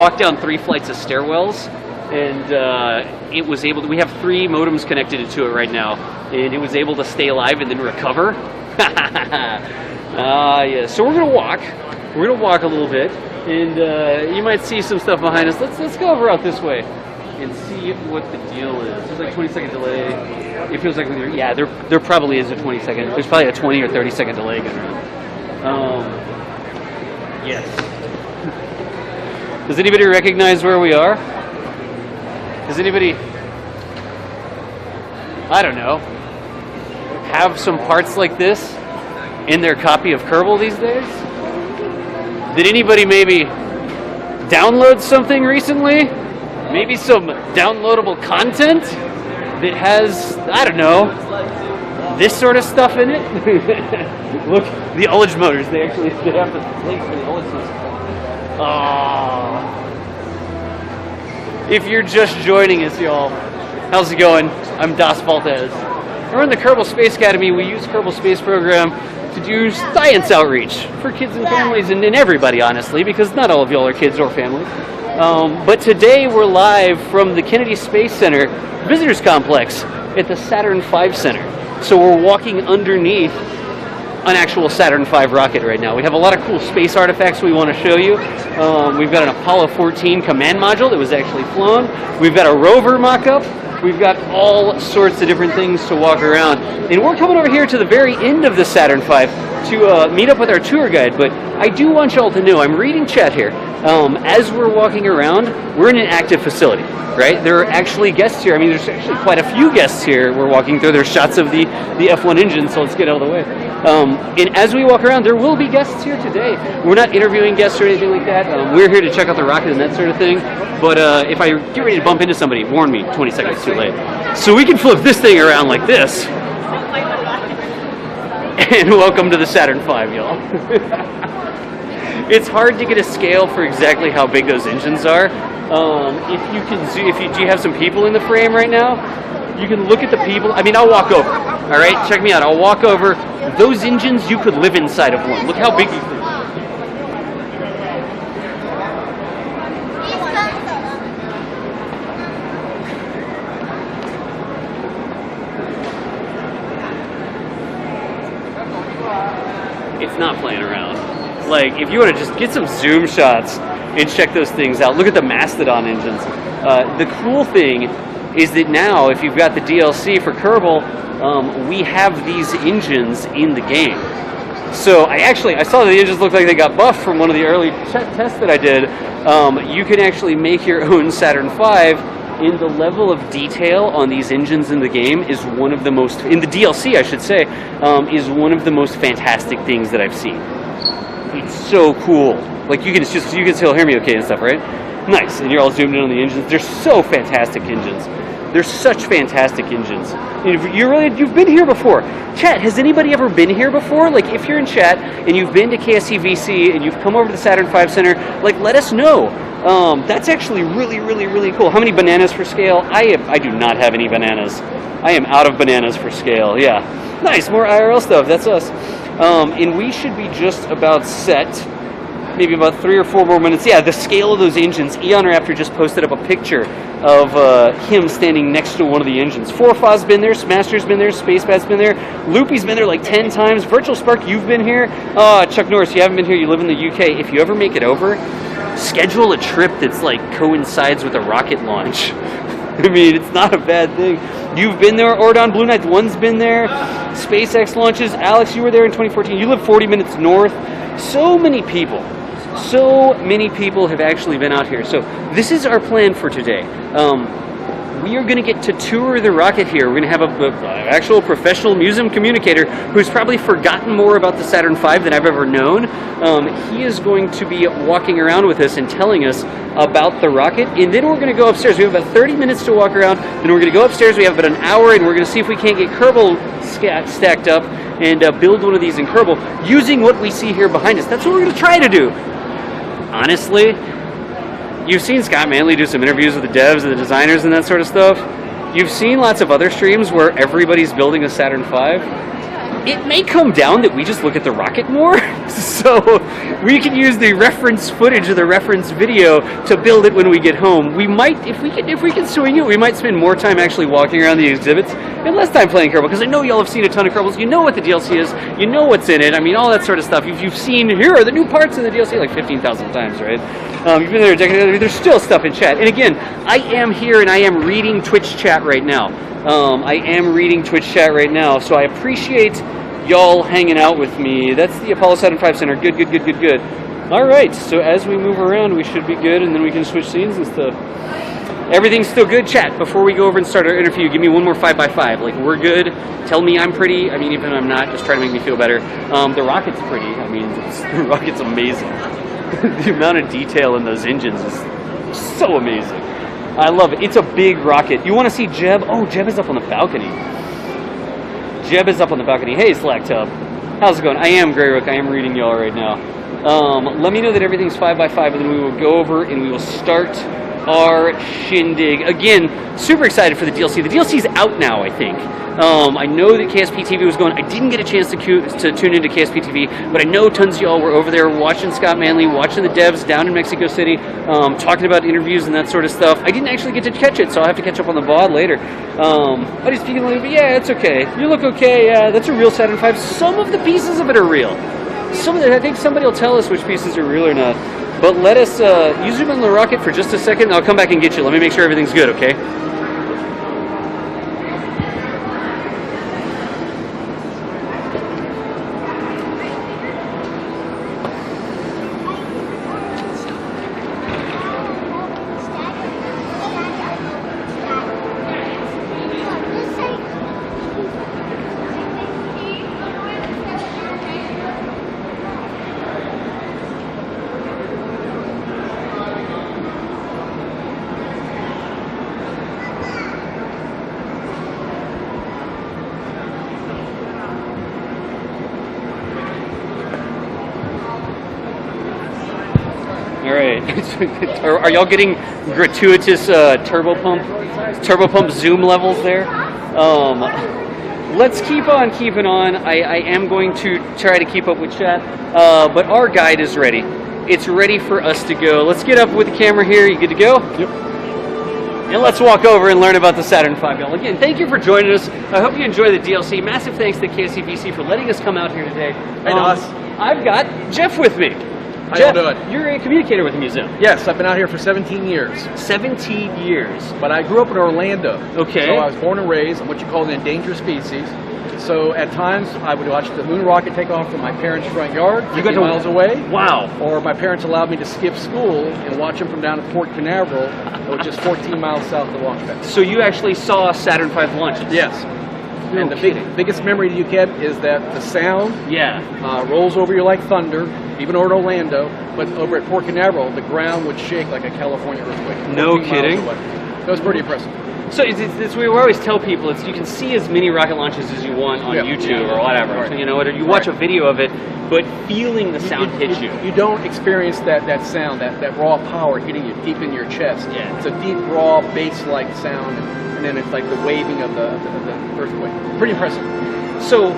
Walked down 3 flights of stairwells, and it was able to, we have 3 modems connected to it right now, and it was able to stay alive and then recover. Yeah. So we're gonna walk. We're gonna walk a little bit, and you might see some stuff behind us. Let's go over out this way and see what the deal is. There's like 20-second delay. It feels like yeah, there probably is a 20-second. There's probably a 20 or 30-second delay going on. Yes. Does anybody recognize where we are? Does anybody, I don't know, have some parts like this in their copy of Kerbal these days? Did anybody maybe download something recently? Maybe some downloadable content that has, I don't know, this sort of stuff in it? Look, the ullage motors, they have the links for the ullage motors. If you're just joining us, y'all, how's it going? I'm Das Valtez. We're in the Kerbal Space Academy. We use Kerbal Space Program to do science outreach for kids and families and everybody, honestly, because not all of y'all are kids or families. But today we're live from the Kennedy Space Center Visitors Complex at the Saturn V Center. So we're walking underneath an actual Saturn V rocket right now. We have a lot of cool space artifacts we want to show you. We've got an Apollo 14 command module that was actually flown. We've got a rover mock-up. We've got all sorts of different things to walk around. And we're coming over here to the very end of the Saturn V to meet up with our tour guide. But I do want y'all to know, I'm reading chat here. As we're walking around, we're in an active facility, right? There are actually guests here. I mean, there's actually quite a few guests here. We're walking through. There's shots of the F1 engine, so let's get out of the way. And as we walk around, there will be guests here today. We're not interviewing guests or anything like that. We're here to check out the rocket and that sort of thing. But if I get ready to bump into somebody, warn me 20 seconds too late. So we can flip this thing around like this. And welcome to the Saturn V, y'all. It's hard to get a scale for exactly how big those engines are. If you can zoom, do you have some people in the frame right now? You can look at the people. I mean, I'll walk over. All right, check me out. I'll walk over. Those engines, you could live inside of one. Look how big you can. It's not playing around. Like, if you want to just get some zoom shots and check those things out, look at the Mastodon engines. The cool thing is that now, if you've got the DLC for Kerbal, we have these engines in the game. So I saw the engines look like they got buffed from one of the early tests that I did. You can actually make your own Saturn V, and the level of detail on these engines in the game is one of the most, in the DLC I should say, is one of the most fantastic things that I've seen. It's so cool. Like you can still hear me okay and stuff, right? Nice. And you're all zoomed in on the engines. They're so fantastic engines. They're such fantastic engines. And you've been here before. Chat, has anybody ever been here before? Like if you're in chat and you've been to KSCVC and you've come over to the Saturn V Center, like let us know. That's actually really, really, really cool. How many bananas for scale? I do not have any bananas. I am out of bananas for scale. Yeah. Nice, more IRL stuff. That's us. And we should be just about set. Maybe about 3 or 4 more minutes. Yeah, the scale of those engines. Eon Raptor just posted up a picture of him standing next to one of the engines. Forfaw's been there, Smaster's been there, Spacebat's been there, Loopy's been there like 10 times. Virtual Spark, you've been here. Chuck Norris, you haven't been here, you live in the UK. If you ever make it over, schedule a trip that's like coincides with a rocket launch. I mean, it's not a bad thing. You've been there, Ordon, Blue Knight 1's been there, SpaceX launches. Alex, you were there in 2014. You live 40 minutes north. So many people have actually been out here. So this is our plan for today. We are going to get to tour the rocket here. We're going to have an actual professional museum communicator who's probably forgotten more about the Saturn V than I've ever known. He is going to be walking around with us and telling us about the rocket. And then we're going to go upstairs. We have about 30 minutes to walk around. Then we're going to go upstairs. We have about an hour, and we're going to see if we can't get Kerbal stacked up and build one of these in Kerbal using what we see here behind us. That's what we're going to try to do. Honestly, you've seen Scott Manley do some interviews with the devs and the designers and that sort of stuff. You've seen lots of other streams where everybody's building a Saturn V. it may come down that we just look at the rocket more, so we can use the reference footage or the reference video to build it when we get home. We might, if we can swing it, we might spend more time actually walking around the exhibits and less time playing Kerbal, because I know y'all have seen a ton of Kerbals. You know what the DLC is, you know what's in it, I mean, all that sort of stuff. If you've seen, here are the new parts in the DLC, like 15,000 times, right? You've been there a decade, there's still stuff in chat. And again, I am here and I am reading Twitch chat right now. I am reading Twitch chat right now, so I appreciate y'all hanging out with me. That's the Apollo Saturn V Center. Good, good, good, good, good. All right, so as we move around, we should be good, and then we can switch scenes and stuff. Everything's still good, chat. Before we go over and start our interview, give me one more 5x5. Like, we're good. Tell me I'm pretty. I mean, even if I'm not, just try to make me feel better. The rocket's pretty. I mean, the rocket's amazing. The amount of detail in those engines is so amazing. I love it. It's a big rocket. You want to see Jeb? Oh, Jeb is up on the balcony. Jeb is up on the balcony. Hey, Slacktub. How's it going? I am Grey Rook. I am reading y'all right now. Let me know that everything's 5x5, and then we will go over and we will start our shindig. Again, super excited for the DLC. The DLC's out now, I think. I know that KSP TV was going. I didn't get a chance to tune into KSP TV, but I know tons of y'all were over there watching Scott Manley, watching the devs down in Mexico City, talking about interviews and that sort of stuff. I didn't actually get to catch it, so I'll have to catch up on the VOD later. But he's speaking a little bit. Yeah, it's okay. You look okay. Yeah, that's a real Saturn V. Some of the pieces of it are real. Some of the, I think somebody will tell us which pieces are real or not. But let us, you zoom in the rocket for just a second, I'll come back and get you. Let me make sure everything's good, okay? Are y'all getting gratuitous turbo pump zoom levels there? Let's keep on keeping on. I am going to try to keep up with chat, but our guide is ready. It's ready for us to go. Let's get up with the camera here. You good to go? Yep. And let's walk over and learn about the Saturn V. Again, thank you for joining us. I hope you enjoy the DLC. Massive thanks to KSCVC for letting us come out here today. Hey, Doss. I've got Jeff with me. How Jeff, you doing? You're a communicator with the museum. Yes, I've been out here for 17 years. 17 years. But I grew up in Orlando. Okay. So I was born and raised. I'm what you call an endangered species. So at times I would watch the moon rocket take off from my parents' front yard, 50 miles away. Wow. Or my parents allowed me to skip school and watch them from down at Cape Canaveral, which is 14 miles south of the launch pad. So you actually saw Saturn V launches? Yes. No and the biggest memory you get is that the sound rolls over you like thunder, even over at Orlando, but over at Cape Canaveral, the ground would shake like a California earthquake. No kidding? It was pretty impressive. So it's we always tell people, you can see as many rocket launches as you want on YouTube or whatever. Right. So, you know, or you watch a video of it, but feeling the sound hit you. You don't experience that sound, that raw power hitting you deep in your chest. Yeah. It's a deep, raw, bass-like sound, and then it's like the waving of the earthquake. Pretty impressive. So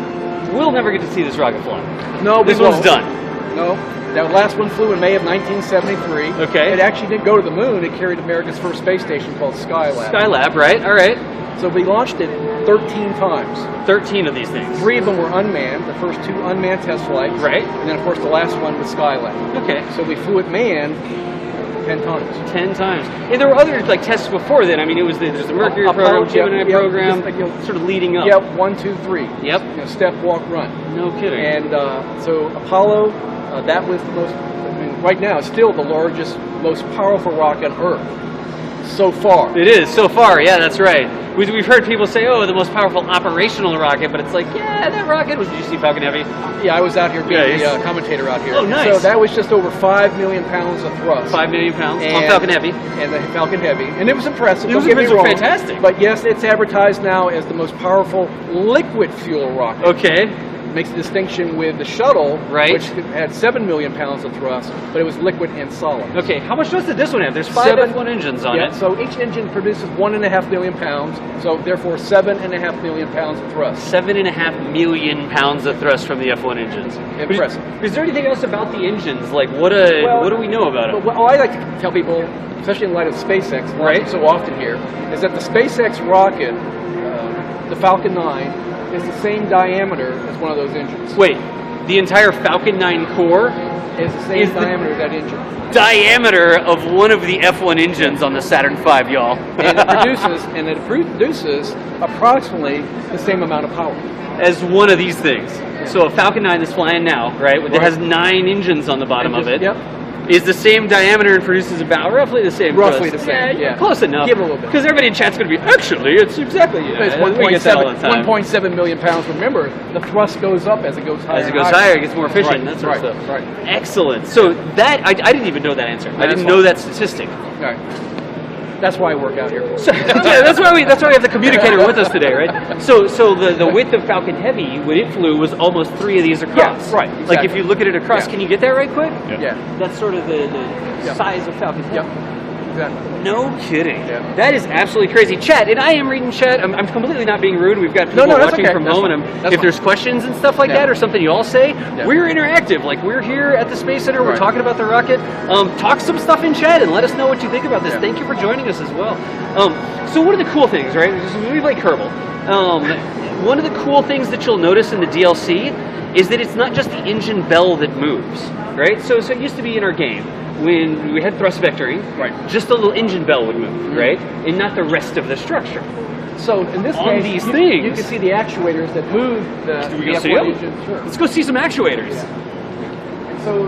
we'll never get to see this rocket fly. No, this one's done. No. That last one flew in May of 1973. Okay. It actually didn't go to the moon. It carried America's first space station called Skylab. Skylab, right? All right. So we launched it 13 times. 13 of these things. 3 of them were unmanned. The first 2 unmanned test flights. Right. And then, of course, the last one was Skylab. Okay. So we flew it manned 10 times. 10 times. And there were other tests before then. I mean, there's the Mercury program, Gemini program, sort of leading up. Yep, 1, 2, 3. Yep. Step, walk, run. No kidding. And so Apollo, that was the most, right now, it's still the largest, most powerful rocket on Earth. So far. It is, so far, yeah, that's right. We've heard people say, oh, the most powerful operational rocket, but it's like, yeah, that rocket was, did you see Falcon Heavy? Yeah, I was out here being the commentator out here. Oh, nice. So that was just over 5 million pounds of thrust. 5 million pounds on Falcon Heavy. And the Falcon Heavy. And it was impressive. It was fantastic. But yes, it's advertised now as the most powerful liquid fuel rocket. Okay. makes a distinction with the shuttle, Right. which had 7 million pounds of thrust, but it was liquid and solid. Okay, how much thrust did this one have? There's 5 F1 engines on it. So each engine produces 1.5 million pounds, so therefore 7.5 million pounds of thrust. 7.5 million pounds of thrust from the F1 engines. Impressive. Is there anything else about the engines? Like, what do we know about it? Well, I like to tell people, especially in light of SpaceX, Right. so often here, is that the SpaceX rocket, the Falcon 9, is the same diameter as one of those engines. Wait, the entire Falcon 9 core Is the same diameter of that engine. diameter of one of the F1 engines on the Saturn V, y'all. And it produces approximately the same amount of power. As one of these things. So a Falcon 9 that's flying now, right? It has 9 engines on the bottom of it. Yep. Is the same diameter and produces about roughly the same Roughly thrust. the same, yeah. Close enough. Give it a little bit. Because everybody in chat's going to be, actually, it's exactly, It's we get that all the time. 1.7 million pounds. Remember, the thrust goes up as it goes higher. As it goes higher, it gets more efficient, Right, that sort of right, stuff. right. Excellent. So that, I didn't even know that answer. I didn't know that statistic. All right. That's why I work out here. So, that's why we have the communicator with us today, right? So the width of Falcon Heavy when it flew was almost 3 of these across. Yeah, right, Like exactly. if you look at it across, can you get that right quick? Yeah. That's sort of the size of Falcon Heavy. Yep. Exactly. No kidding. Yeah. That is absolutely crazy. Chat, and I am reading chat. I'm completely not being rude. We've got people No, that's watching okay. from That's home, fine. and That's if there's questions and stuff like Yeah. that, or something you all say, Yeah. we're interactive. Like we're here at the Space Center. We're Right. talking about the rocket. Talk some stuff in chat and let us know what you think about this. Yeah. Thank you for joining us as well. So one of the cool things, right? We play Kerbal. One of the cool things that you'll notice in the DLC is that it's not just the engine bell that moves, right? So it used to be in our game when we had thrust vectoring, Right. just the little engine bell would move, right? And not the rest of the structure. So in this On case, these you things- can see the actuators that move the we go the see F1 them? engine. Sure. Let's go see some actuators. So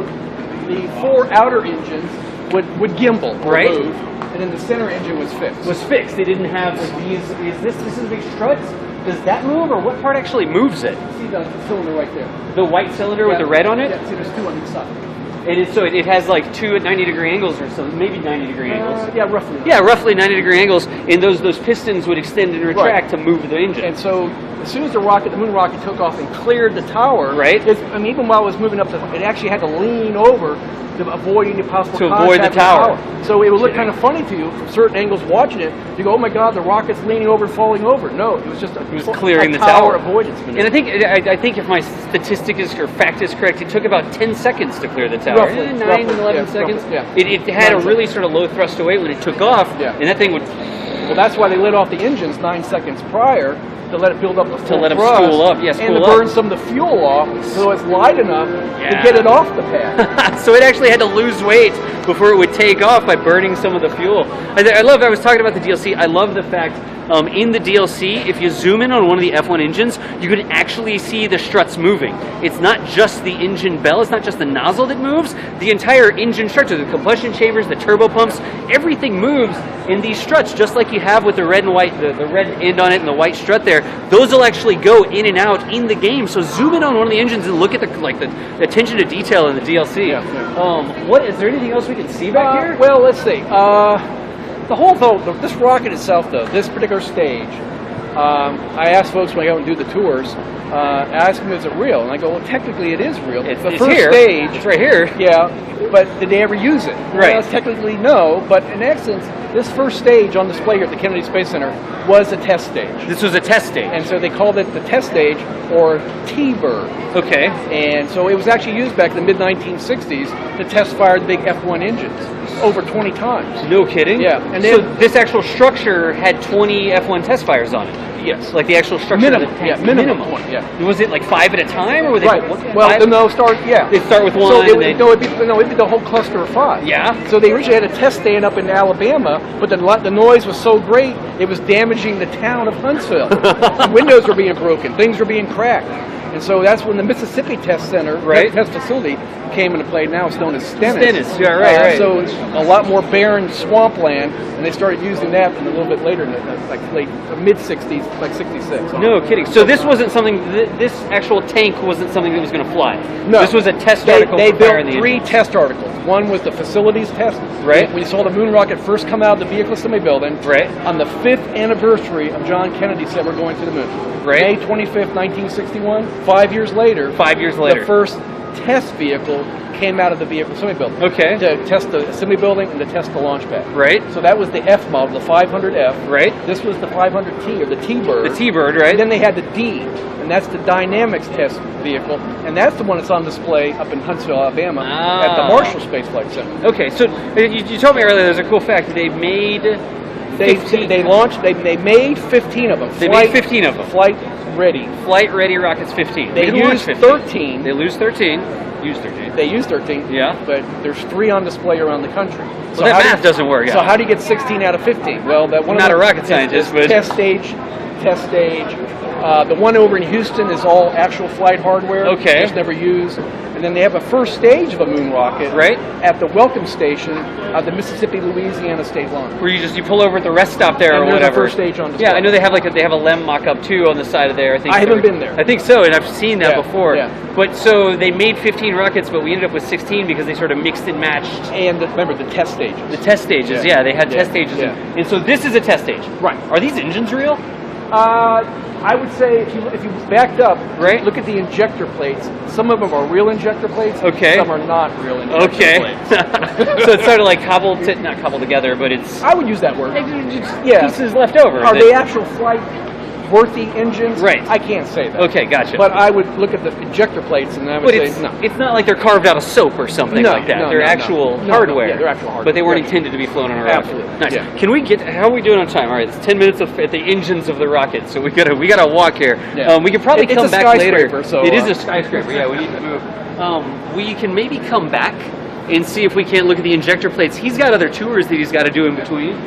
the 4 outer engines would gimbal or Right. move, and then the center engine was fixed. Was fixed. They didn't have these. This is big struts? Does that move, or what part actually moves it? See the cylinder right there. The white cylinder with the red on it? Yeah, see there's 2 on each side. And it has like 2 at 90-degree angles or so, maybe 90-degree angles. Yeah, roughly. Yeah, roughly 90-degree angles, and those pistons would extend and retract to move the engine. And so as soon as the moon rocket took off and cleared the tower, Right. Even while it was moving up, it actually had to lean over to avoid any possible To contact avoid the with tower. So it would look kind of funny to you from certain angles watching it. You go, oh my God, the rocket's leaning over and falling over. No, it was just was clearing the tower tower. avoidance maneuver. And I think if my statistic or fact is correct, it took about 10 seconds to clear the tower. Roughly, 9, roughly, 11 yeah, seconds. roughly, yeah. It had a 9 really sort of low thrust away when it took off, Yeah. and that thing would Well, that's why they lit off the engines 9 seconds prior to let it build up the full let 'em thrust spool up, yeah, and spool to up. burn some of the fuel off so it's light enough Yeah. to get it off the pad. so it actually had to lose weight before it would take off by burning some of the fuel. I was talking about the DLC, I love the fact in the DLC, if you zoom in on one of the F1 engines, you can actually see the struts moving. It's not just the engine bell, it's not just the nozzle that moves, the entire engine structure, the combustion chambers, the turbo pumps, everything moves in these struts, just like you have with the red and white, the red end on it and the white strut there. Those will actually go in and out in the game. So zoom in on one of the engines and look at the attention to detail in the DLC. Yeah. What is there anything else we can see back here? Well, let's see. This rocket itself, though, this particular stage, I asked folks when I go and do the tours, I ask them, is it real? And I go, well, technically it is real. It's the it's first here. stage, It's right here. yeah, but did they ever use it? Right. Well, technically no, but in essence, this first stage on display here at the Kennedy Space Center was a test stage. This was a test stage. And so they called it the test stage, or T-bird. Okay. And so it was actually used back in the mid-1960s to test fire the big F1 engines over 20 times. No kidding? Yeah, and so then- this actual structure had 20 F1 test fires on it. Yes. Like the actual structure Minimum, of the tank. yeah, minimum 20, yeah. Was it like 5 at a time, or were they Right. Well, five? no, yeah. They'd start with one, So and it'd be the whole cluster of 5. Yeah. So they originally had a test stand up in Alabama, but the noise was so great it was damaging the town of Huntsville. Windows were being broken, things were being cracked, and so that's when the Mississippi Test Center, Right. test facility, came into play. Now it's known as Stennis. Stennis, yeah, right. So it's a lot more barren swampland, and they started using that a little bit later, in the late mid '60s, like '66. No kidding. So this wasn't something. This actual tank wasn't something that was going to fly. No. This was a test They article. for built firing the 3 engine. test articles. One was the facilities test. Right. When you saw the moon rocket first come out of the Vehicle Assembly Building. Right. On the 5th anniversary of John Kennedy said we're going to the moon. Right. May 25th, 1961. 5 years later, 5 years later, the first test vehicle came out of the vehicle assembly building. Okay. To test the assembly building and to test the launch pad. Right. So that was the F model, the 500F. Right. This was the 500T, or the T-Bird. The T-Bird, right. And then they had the D, and that's the dynamics test vehicle, and that's the one that's on display up in Huntsville, Alabama, at the Marshall Space Flight Center. Okay, so you told me earlier there's a cool fact. They made 15. They launched. They made 15 of them. They made 15 of them. Flight ready. Flight ready rockets 15. They used 13. They lose 13. Use 13. They used 13. Yeah. But there's 3 on display around the country. So that math doesn't work. So how do you get 16 out of 15? Well, that one. I'm not a rocket scientist, but test stage. The one over in Houston is all actual flight hardware. Okay. Just never used. And then they have a first stage of a moon rocket. Right. At the welcome station at the Mississippi-Louisiana state line. Where you pull over at the rest stop there and or whatever. First stage on display. Yeah, I know they have a LEM mock-up too on the side of there. I haven't been there. I think so, and I've seen that before. Yeah. But so they made 15 rockets, but we ended up with 16 because they sort of mixed and matched. And remember the test stages. The test stages, they had test stages. Yeah. And so this is a test stage. Right. Are these engines real? I would say if you backed up, right, look at the injector plates. Some of them are real injector plates. Okay. Some are not real injector plates. So it's sort of like not cobbled together, but it's. I would use that word. Yeah. Pieces left over. Are they actual flight worthy engines? Right. I can't say that. Okay, gotcha. But I would look at the injector plates and I would say no. It's not like they're carved out of soap or something like that. They're actual hardware. Yeah, they're actual hardware. But they weren't intended to be flown on a rocket. Absolutely. Nice. Yeah. Can we get? How are we doing on time? All right, it's 10 minutes at the engines of the rocket, so we gotta walk here. Yeah. We could probably come back later. So, it is a skyscraper. Yeah, we need to move. We can maybe come back and see if we can't look at the injector plates. He's got other tours that he's got to do in between.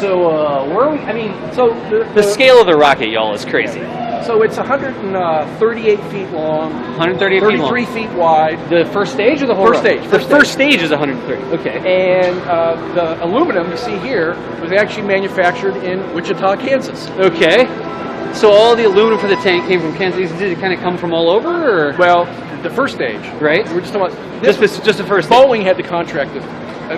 So where are we? I mean, so the scale of the rocket, y'all, is crazy. So it's 138 feet long, 138 feet long, 33 feet wide. The first stage or the whole first run? stage? The first stage is 130. Okay. And the aluminum you see here was actually manufactured in Wichita, Kansas. Okay. So all the aluminum for the tank came from Kansas. Did it kind of come from all over? Or? Well, the first stage. Right. We're just talking about just the first. Boeing had the contract to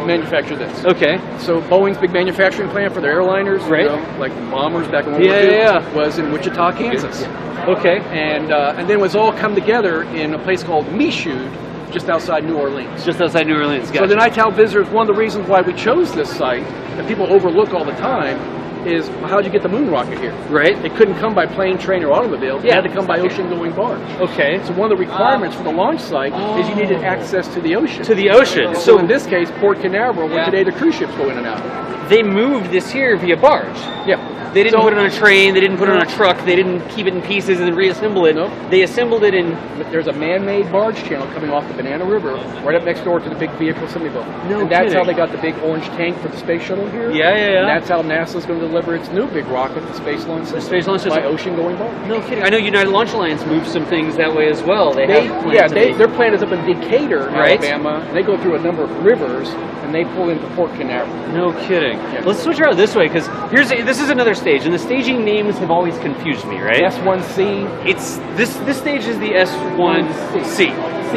manufacture this. Okay. So Boeing's big manufacturing plant for their airliners, right, like bombers back in World War II, was in Wichita, Kansas. Okay. And then it was all come together in a place called Michoud, just outside New Orleans. Just outside New Orleans. Gotcha. So then I tell visitors one of the reasons why we chose this site that people overlook all the time is, well, how'd you get the moon rocket here? Right. It couldn't come by plane, train, or automobile. It had to come by ocean-going barge. Okay. So one of the requirements for the launch site is you needed access to the ocean. To the ocean. So in this case, Port Canaveral, where today the cruise ships go in and out. They moved this here via barge. Yeah. They didn't put it on a train. They didn't put it on a truck. They didn't keep it in pieces and then reassemble it. Nope. They assembled it in. There's a man-made barge channel coming off the Banana River, right up next door to the big vehicle assembly building. No and that's kidding. how they got the big orange tank for the space shuttle here. Yeah. And that's how NASA's going to deliver its new big rocket, the Space Launch System. The Space Launch System. By ocean-going barge. No kidding. I know United Launch Alliance moved some things that way as well. Their plant is up in Decatur, Alabama. And they go through a number of rivers, and they pull into Port Canaveral. No kidding. Yeah. Let's switch around this way because this is another stage, and the staging names have always confused me. Right? S1C. It's this stage is the S1C. C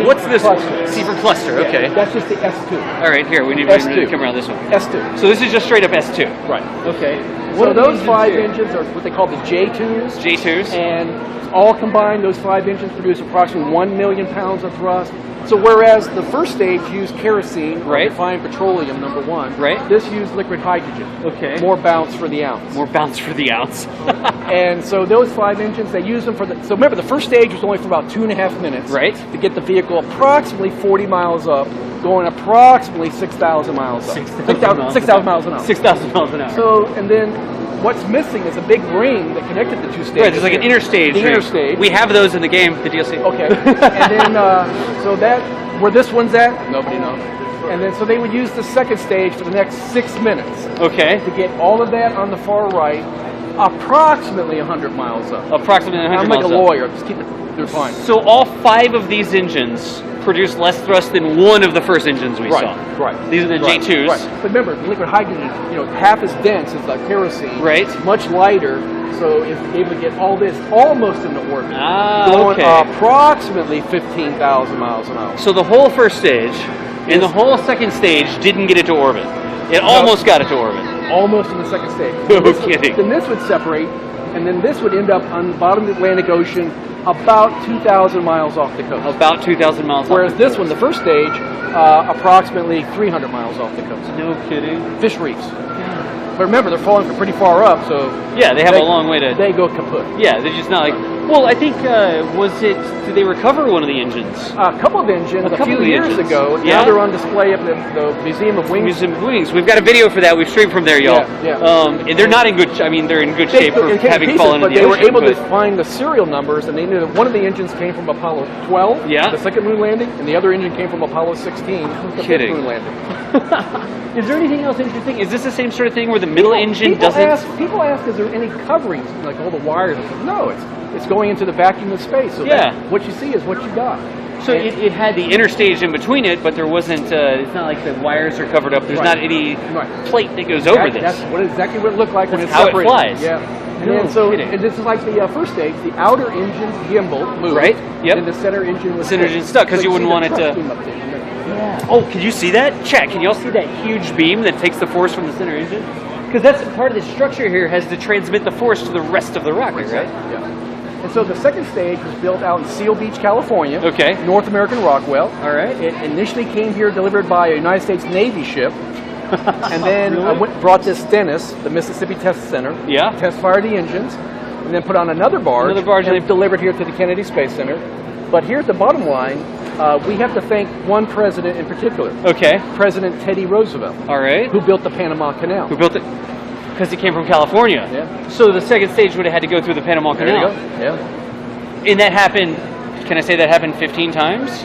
What's this? cluster. C for cluster. Yeah, Okay. That's just the S2. All right. Here we need S2. to come around this one. S2. So this is just straight up S2. Right. Okay. So those 5 engines are what they call the J2s. J2s. And all combined, those 5 engines produce approximately 1 million pounds of thrust. So whereas the first stage used kerosene, or refined petroleum, number 1, this used liquid hydrogen. Okay. More bounce for the ounce. More bounce for the ounce. And so those 5 engines, they use them for the. So remember, the first stage was only for about 2.5 minutes. Right. To get the vehicle approximately 40 miles up, going approximately 6,000 miles up. 6,000 miles an hour. 6,000 miles an hour. So, and then what's missing is a big ring that connected the 2 stages. Right, there's like an interstage. The interstage. We have those in the game, the DLC. Okay. And then, so that, where this one's at, nobody knows. And then, so they would use the second stage for the next 6 minutes. Okay. To get all of that on the far right, approximately 100 miles up. Approximately 100 I'm miles like a up. lawyer. Just keep it, they're fine. So all 5 of these engines produce less thrust than one of the first engines we saw. Right. These are the J2s. Right. But remember, liquid hydrogen, half as dense as the kerosene. Right. Much lighter, so if they would get all this almost into orbit. Okay. Going approximately 15,000 miles an hour. So the whole first stage and the whole second stage didn't get it to orbit. It almost got it to orbit. Almost in the second stage. No kidding. Then this would separate and then this would end up on the bottom of the Atlantic Ocean, about 2,000 miles off the coast. About 2,000 miles. Whereas off the this coast. one, the first stage, approximately 300 miles off the coast. No kidding. Fish reefs. But remember, they're falling from pretty far up, so yeah, they have a long way to. They go kaput. Yeah, they're just not like. Well, I think did they recover one of the engines? A couple of engines a few years ago. Yeah. Now they're on display at the Museum of Wings. Museum of Wings. We've got a video for that. We've streamed from there, y'all. Yeah. And they're not in good. I mean, they're in good shape for It came having pieces, fallen in but the they ocean. were able to find the serial numbers, and they knew that one of the engines came from Apollo 12, Yeah. the second moon landing, and the other engine came from Apollo 16, the fifth Kidding. moon landing. Is there anything else interesting? Is this the same sort of thing where the middle engine doesn't? People ask, is there any coverings, like all the wires? No, it's going into the vacuum of space. So Yeah. what you see is what you got. So it had the inner stage in between it, but there wasn't. It's not like the wires are covered up. There's not any plate that goes over this. That's exactly what it looked like when it's how it separated. flies. Yeah. And No then, so kidding. and this is like the first stage. The outer engine gimbal moved, Right, yep. and the center engine was Center engine stuck, 'cause you wouldn't want it to- Yeah. Oh, can you see that? Chat, can y'all see that huge beam that takes the force from the center engine? Because that's part of the structure here has to transmit the force to the rest of the rocket, right? Yeah. And so the second stage was built out in Seal Beach, California. Okay. North American Rockwell. All right. It initially came here delivered by a United States Navy ship. And then Really? brought this Stennis, the Mississippi Test Center. Yeah. Test fired the engines. And then put on another barge. and And delivered here to the Kennedy Space Center. But here's the bottom line. We have to thank one president in particular. Okay. President Teddy Roosevelt. All right. Who built the Panama Canal. Who built it? Because it came from California. Yeah. So the second stage would have had to go through the Panama There you Canal. go. Yeah. And that happened. Can I say that happened 15 times?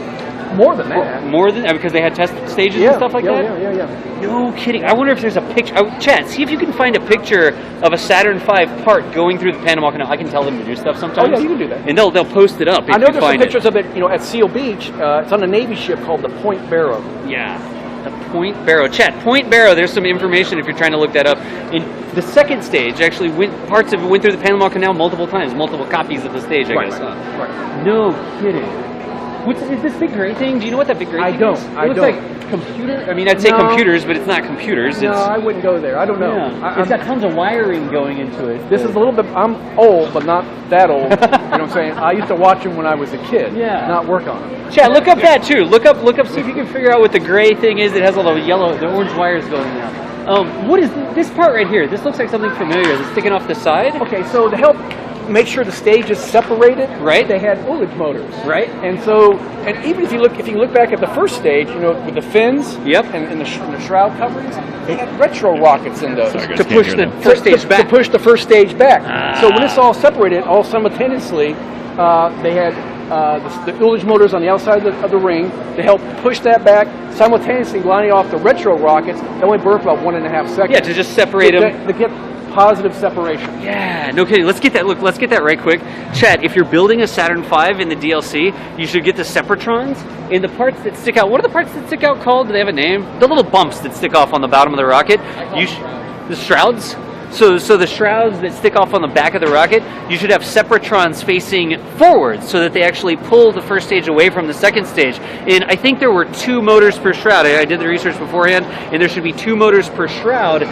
More than that. More than because they had test stages and stuff like that. Yeah. No kidding. I wonder if there's a picture. Chat, see if you can find a picture of a Saturn V part going through the Panama Canal. I can tell them to do stuff sometimes. Oh, yeah, you can do that. And they'll post it up if I know you there's some find it. pictures of it, at Seal Beach. It's on a Navy ship called the Point Barrow. Yeah. The Point Barrow. Chat, Point Barrow, there's some information if you're trying to look that up. And the second stage actually parts of it went through the Panama Canal multiple times, multiple copies of the stage, I guess. Right. No kidding. Is this big gray thing? Do you know what that big gray I thing don't. is? I It looks don't. like computer. I mean, I'd say No. computers, but it's not computers. No, It's, I wouldn't go there. I don't know. yeah. It's got tons of wiring going into it. This is a little bit. I'm old, but not that old. You know what I'm saying? I used to watch them when I was a kid. Yeah. Not work on them. Chat, look up that too. Look up. See if you can figure out what the gray thing is. It has all the orange wires going out. What is this part right here? This looks like something familiar. Is it sticking off the side? Okay, so to help make sure the stage is separated, Right. They had ullage motors, Right. And so, and even if you look back at the first stage, with the fins, Yep. and the shroud coverings, they had retro rockets in those Sorry, guys, to can't push hear the them. First stage back. to push the first stage back. Ah. So when it's all separated, all simultaneously, they had the ullage motors on the outside of the ring to help push that back, simultaneously lining off the retro rockets. They only burn for about 1.5 seconds. Yeah, to just separate them. To get positive separation. Yeah, no kidding. Let's get that. Look, let's get that right quick. Chat, if you're building a Saturn V in the DLC, you should get the Separatrons. And the parts that stick out, what are the parts that stick out called? Do they have a name? The little bumps that stick off on the bottom of the rocket. The shrouds? So the shrouds that stick off on the back of the rocket, you should have Separatrons facing forward so that they actually pull the first stage away from the second stage. And I think there were 2 motors per shroud. I did the research beforehand, and there should be 2 motors per shroud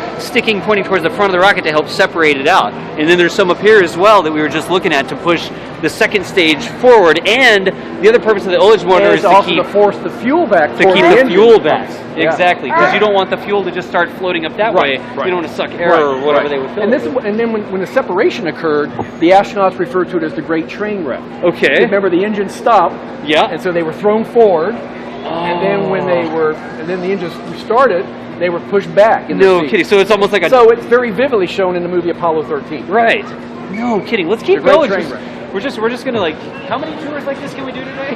pointing towards the front of the rocket to help separate it out. And then there's some up here as well that we were just looking at to push the second stage forward. And the other purpose of the ullage motor is to also keep to force the fuel back. to keep the fuel back. Yeah. Exactly, because you don't want the fuel to just start floating up that way. Right. You don't want to suck air or whatever they would fill And it this with. and then when the separation occurred, the astronauts referred to it as the Great Train Wreck. Okay. Remember, the engine stopped, Yeah. and so they were thrown forward, and then the engines restarted, they were pushed back. In the No seat. kidding. So it's almost like a So it's very vividly shown in the movie Apollo 13. right. No kidding. Let's keep The Great going. Train Just- Wreck. We're just gonna how many tours like this can we do today?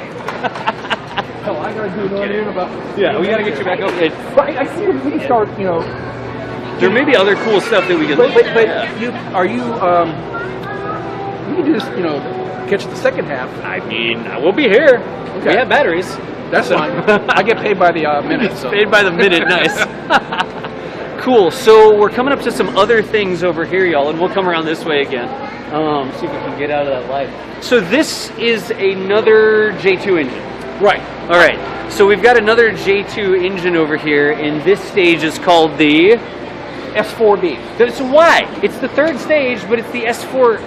Hell, I gotta do another one about. Yeah, we gotta get you back up. But I see we can start. There may be other cool stuff that we can. But Yeah. you we can do this. Catch the second half. I mean, we'll be here. Okay. We have batteries. That's fine. I get paid by the minute. So. Paid by the minute. Nice. Cool. So we're coming up to some other things over here, y'all, and we'll come around this way again. See if we can get out of that light. So this is another J2 engine. Right. All right. So we've got another J2 engine over here, and this stage is called the S4B. So why? It's the third stage, but it's the S4.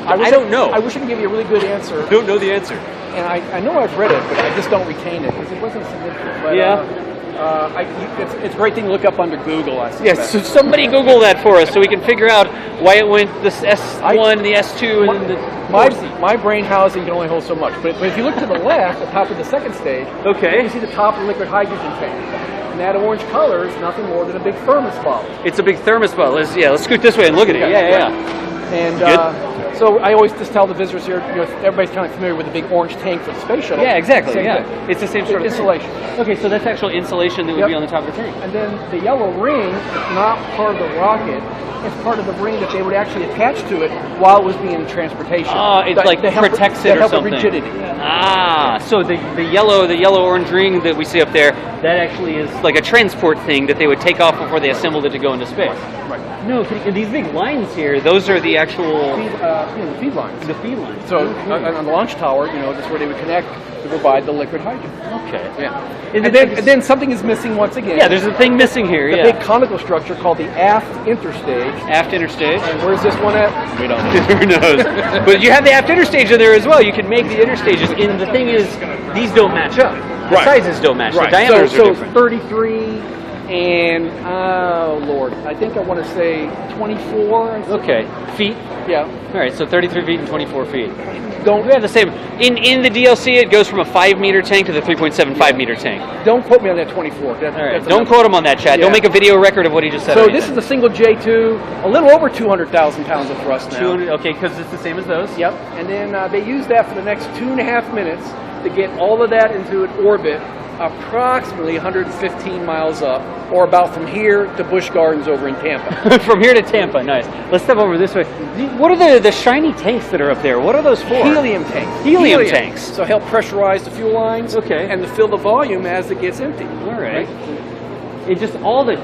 I don't know. I wish I could give you a really good answer. I don't know the answer. And I know I've read it, but I just don't retain it because it wasn't significant. But, it's a great thing to look up under Google, I suspect. Yes, so somebody Google that for us so we can figure out why it went the S1, the S2, and then the... My brain housing can only hold so much. But if you look to the left, at the top of the second stage, okay, you see the top of the liquid hydrogen tank. And that orange color is nothing more than a big thermos bottle. It's a big thermos bottle. Let's scoot this way and look at it. Yeah. And so I always just tell the visitors here, everybody's kind of familiar with the big orange tank for the space shuttle. Yeah, exactly. Same thing. It's the same sort of insulation. Thing. Okay, so that's actual insulation that would be on the top of the tank. And then the yellow ring is not part of the rocket. It's part of the ring that they would actually attach to it while it was being in transportation. It protects it or something. Rigidity. So the yellow-orange ring that we see up there, that actually is like a transport thing that they would take off before they assembled it to go into space. Right. No, these big lines here, those are the actual... the feed lines. The feed lines. So on the launch tower, that's where they would connect to provide the liquid hydrogen. Okay. Yeah. And then something is missing once again. Yeah, there's a thing missing here, the big conical structure called the aft interstage. Aft interstage. And where's this one at? We don't know. Who knows? But you have the aft interstage in there as well. You can make the interstages. And the thing is, these don't match up. The sizes don't match. Right. The diameters are different. 33 and, oh Lord, I think I want to say 24. Okay. Feet? Yeah. All right, so 33 feet and 24 feet. Don't we have the same. In the DLC, it goes from a 5-meter tank to the 3.75 meter tank. Don't quote me on that 24. All right. Don't quote him on that, Chad. Yeah. Don't make a video record of what he just said. So this is a single J2, a little over 200,000 pounds of thrust now. 200. Okay, because it's the same as those. Yep. And then they use that for the next 2.5 minutes to get all of that into an orbit approximately 115 miles up, or about from here to Busch Gardens over in Tampa. From here to Tampa, nice. Let's step over this way. What are the shiny tanks that are up there? What are those for? Helium tanks. Helium tanks. So help pressurize the fuel lines. Okay. And to fill the volume as it gets empty. All right. It just all the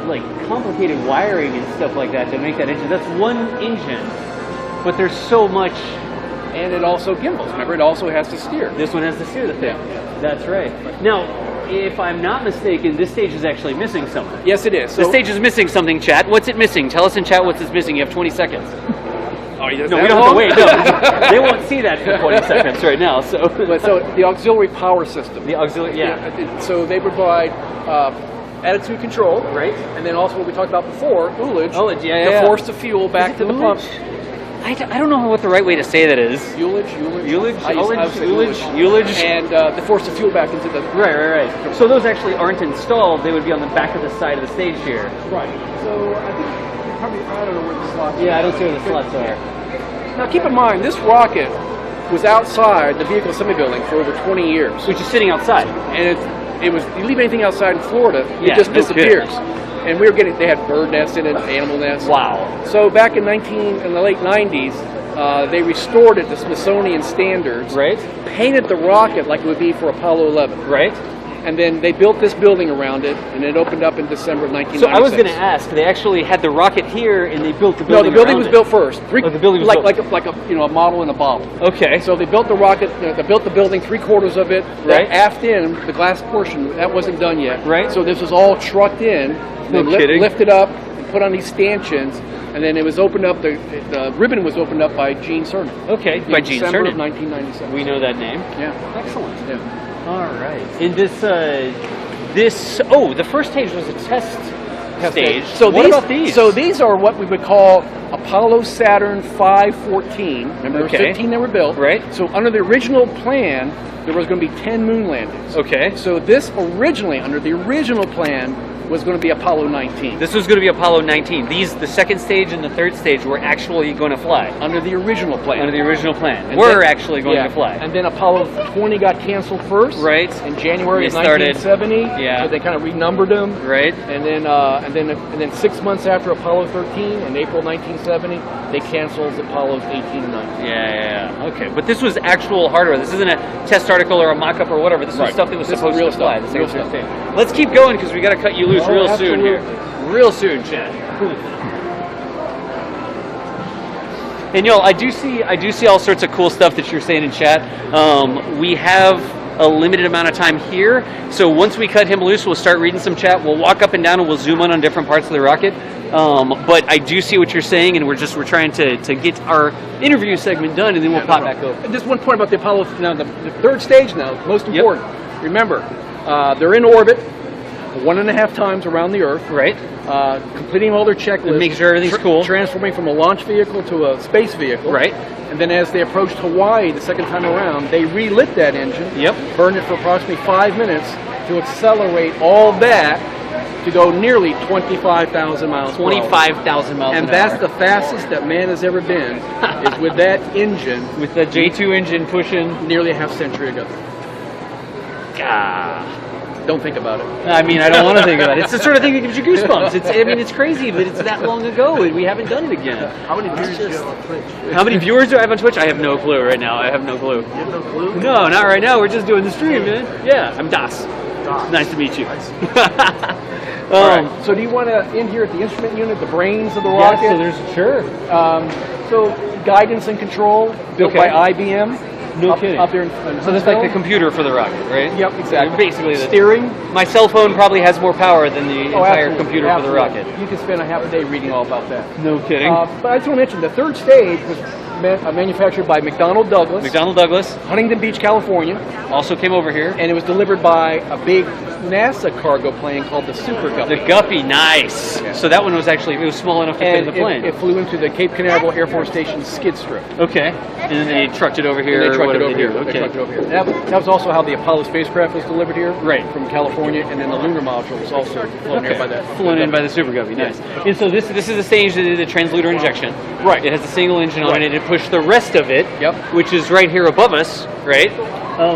complicated wiring and stuff like that to make that engine. That's one engine, but there's so much. And it also gimbals. Remember, it also has to steer. This one has to steer the thing. Yeah. That's right. Now, if I'm not mistaken, this stage is actually missing something. Yes, it is. So the stage is missing something, chat. What's it missing? Tell us in chat what's it's missing. You have 20 seconds. No, we don't have to wait. No, they won't see that for 20 seconds right now. So the auxiliary power system. The auxiliary, yeah. So they provide attitude control. Right. And then also what we talked about before, ullage. Ullage, to force the fuel back to the pump. I don't know what the right way to say that is. Ullage. And to force the fuel back into the... Right. So those actually aren't installed. They would be on the back of the side of the stage here. Right. So I think probably, I don't know where the slots are. Yeah, I don't see where the slots are. Now keep in mind, this rocket was outside the vehicle assembly building for over 20 years. Which is sitting outside. And it was, you leave anything outside in Florida, it just disappears. And they had bird nests in it, animal nests. Wow. So back in the late 90s, they restored it to Smithsonian standards. Right. Painted the rocket like it would be for Apollo 11. Right. And then they built this building around it, and it opened up in December of 1996. So I was going to ask, they actually had the rocket here, and they built the building. No, the building was built first. The building was like a model in a bottle. Okay. So they built the rocket. They built the building, 3/4 of it. Right. Aft in the glass portion that wasn't done yet. Right. So this was all trucked in. No kidding. Lifted up, and put on these stanchions, and then it was opened up. The ribbon was opened up by Gene Cernan. Okay. By Gene December Cernan. of 1997. We know that name. Yeah. Excellent. Yeah. All right. In the first stage was a test stage. So what about these? So these are what we would call Apollo Saturn V 14. Remember, there were 15 that were built. Right. So under the original plan, there was going to be 10 moon landings. Okay. So this originally, under the original plan, was going to be Apollo 19. This was going to be Apollo 19. The second stage and the third stage were actually going to fly. Under the original plan. Under the original plan. And we're actually going to fly. And then Apollo 20 got canceled first. Right. In January of 1970. Yeah. So they kind of renumbered them. Right. And then 6 months after Apollo 13, in April 1970, they canceled Apollos 18 and 19. Yeah. Okay. But this was actual hardware. This isn't a test article or a mock-up or whatever. This was stuff that was supposed to fly. Real stuff. Let's keep going because we got to cut you loose real soon here. Real soon, Chad. And I do see all sorts of cool stuff that you're saying in chat. We have a limited amount of time here. So once we cut him loose, we'll start reading some chat. We'll walk up and down and we'll zoom in on different parts of the rocket. But I do see what you're saying, and we're trying to get our interview segment done, and then we'll pop back over. And just one point about the Apollo, now the third stage now, most important. Remember, they're in orbit 1.5 times around the Earth. Right. Completing all their checklists. Make sure everything's cool. Transforming from a launch vehicle to a space vehicle. Right. And then as they approached Hawaii the second time around, they relit that engine. Yep. Burned it for approximately 5 minutes to accelerate all that to go nearly 25,000 miles per hour. 25,000 miles And an that's hour. the fastest that man has ever been, is with that engine. With the J2 engine pushing. Nearly a half century ago. Ah. Don't think about it. I mean, I don't want to think about it. It's the sort of thing that gives you goosebumps. It's crazy, but it's that long ago, and we haven't done it again. How many viewers do you have on Twitch? How many viewers do I have on Twitch? I have no clue right now. I have no clue. You have no clue? No, not right now. We're just doing the stream, man. Yeah, I'm Das. Nice to meet you. All right. So do you want to, in here at the instrument unit, the brains of the rocket? Yeah, so there's, sure. So guidance and control, built Okay. by IBM. No kidding. Up there in So that's like the computer for the rocket, right? Yep, exactly. Basically, the steering. My cell phone probably has more power than the entire Absolutely, computer for the rocket. You could spend a half a day reading all about that. No kidding. But I just want to mention the third stage was manufactured by McDonnell Douglas, McDonnell Douglas Huntington Beach, California, also came over here. and it was delivered by a big NASA cargo plane called the Super Guppy. The Guppy, nice. Yeah. So that one was actually, it was small enough to fit in And the plane. it flew into the Cape Canaveral Air Force Station skid strip. Okay. And then they trucked it over here. And they trucked it or over here. whatever They they do. trucked it over here. That was also how the Apollo spacecraft was delivered here. Right. From California, and then the lunar module was also flown here by that. Flown in by the Super Guppy, nice. And so this is the stage that did the translunar injection. Right. It has a single engine on Right. it. It pushed the rest of it, Yep. which is right here above us, right?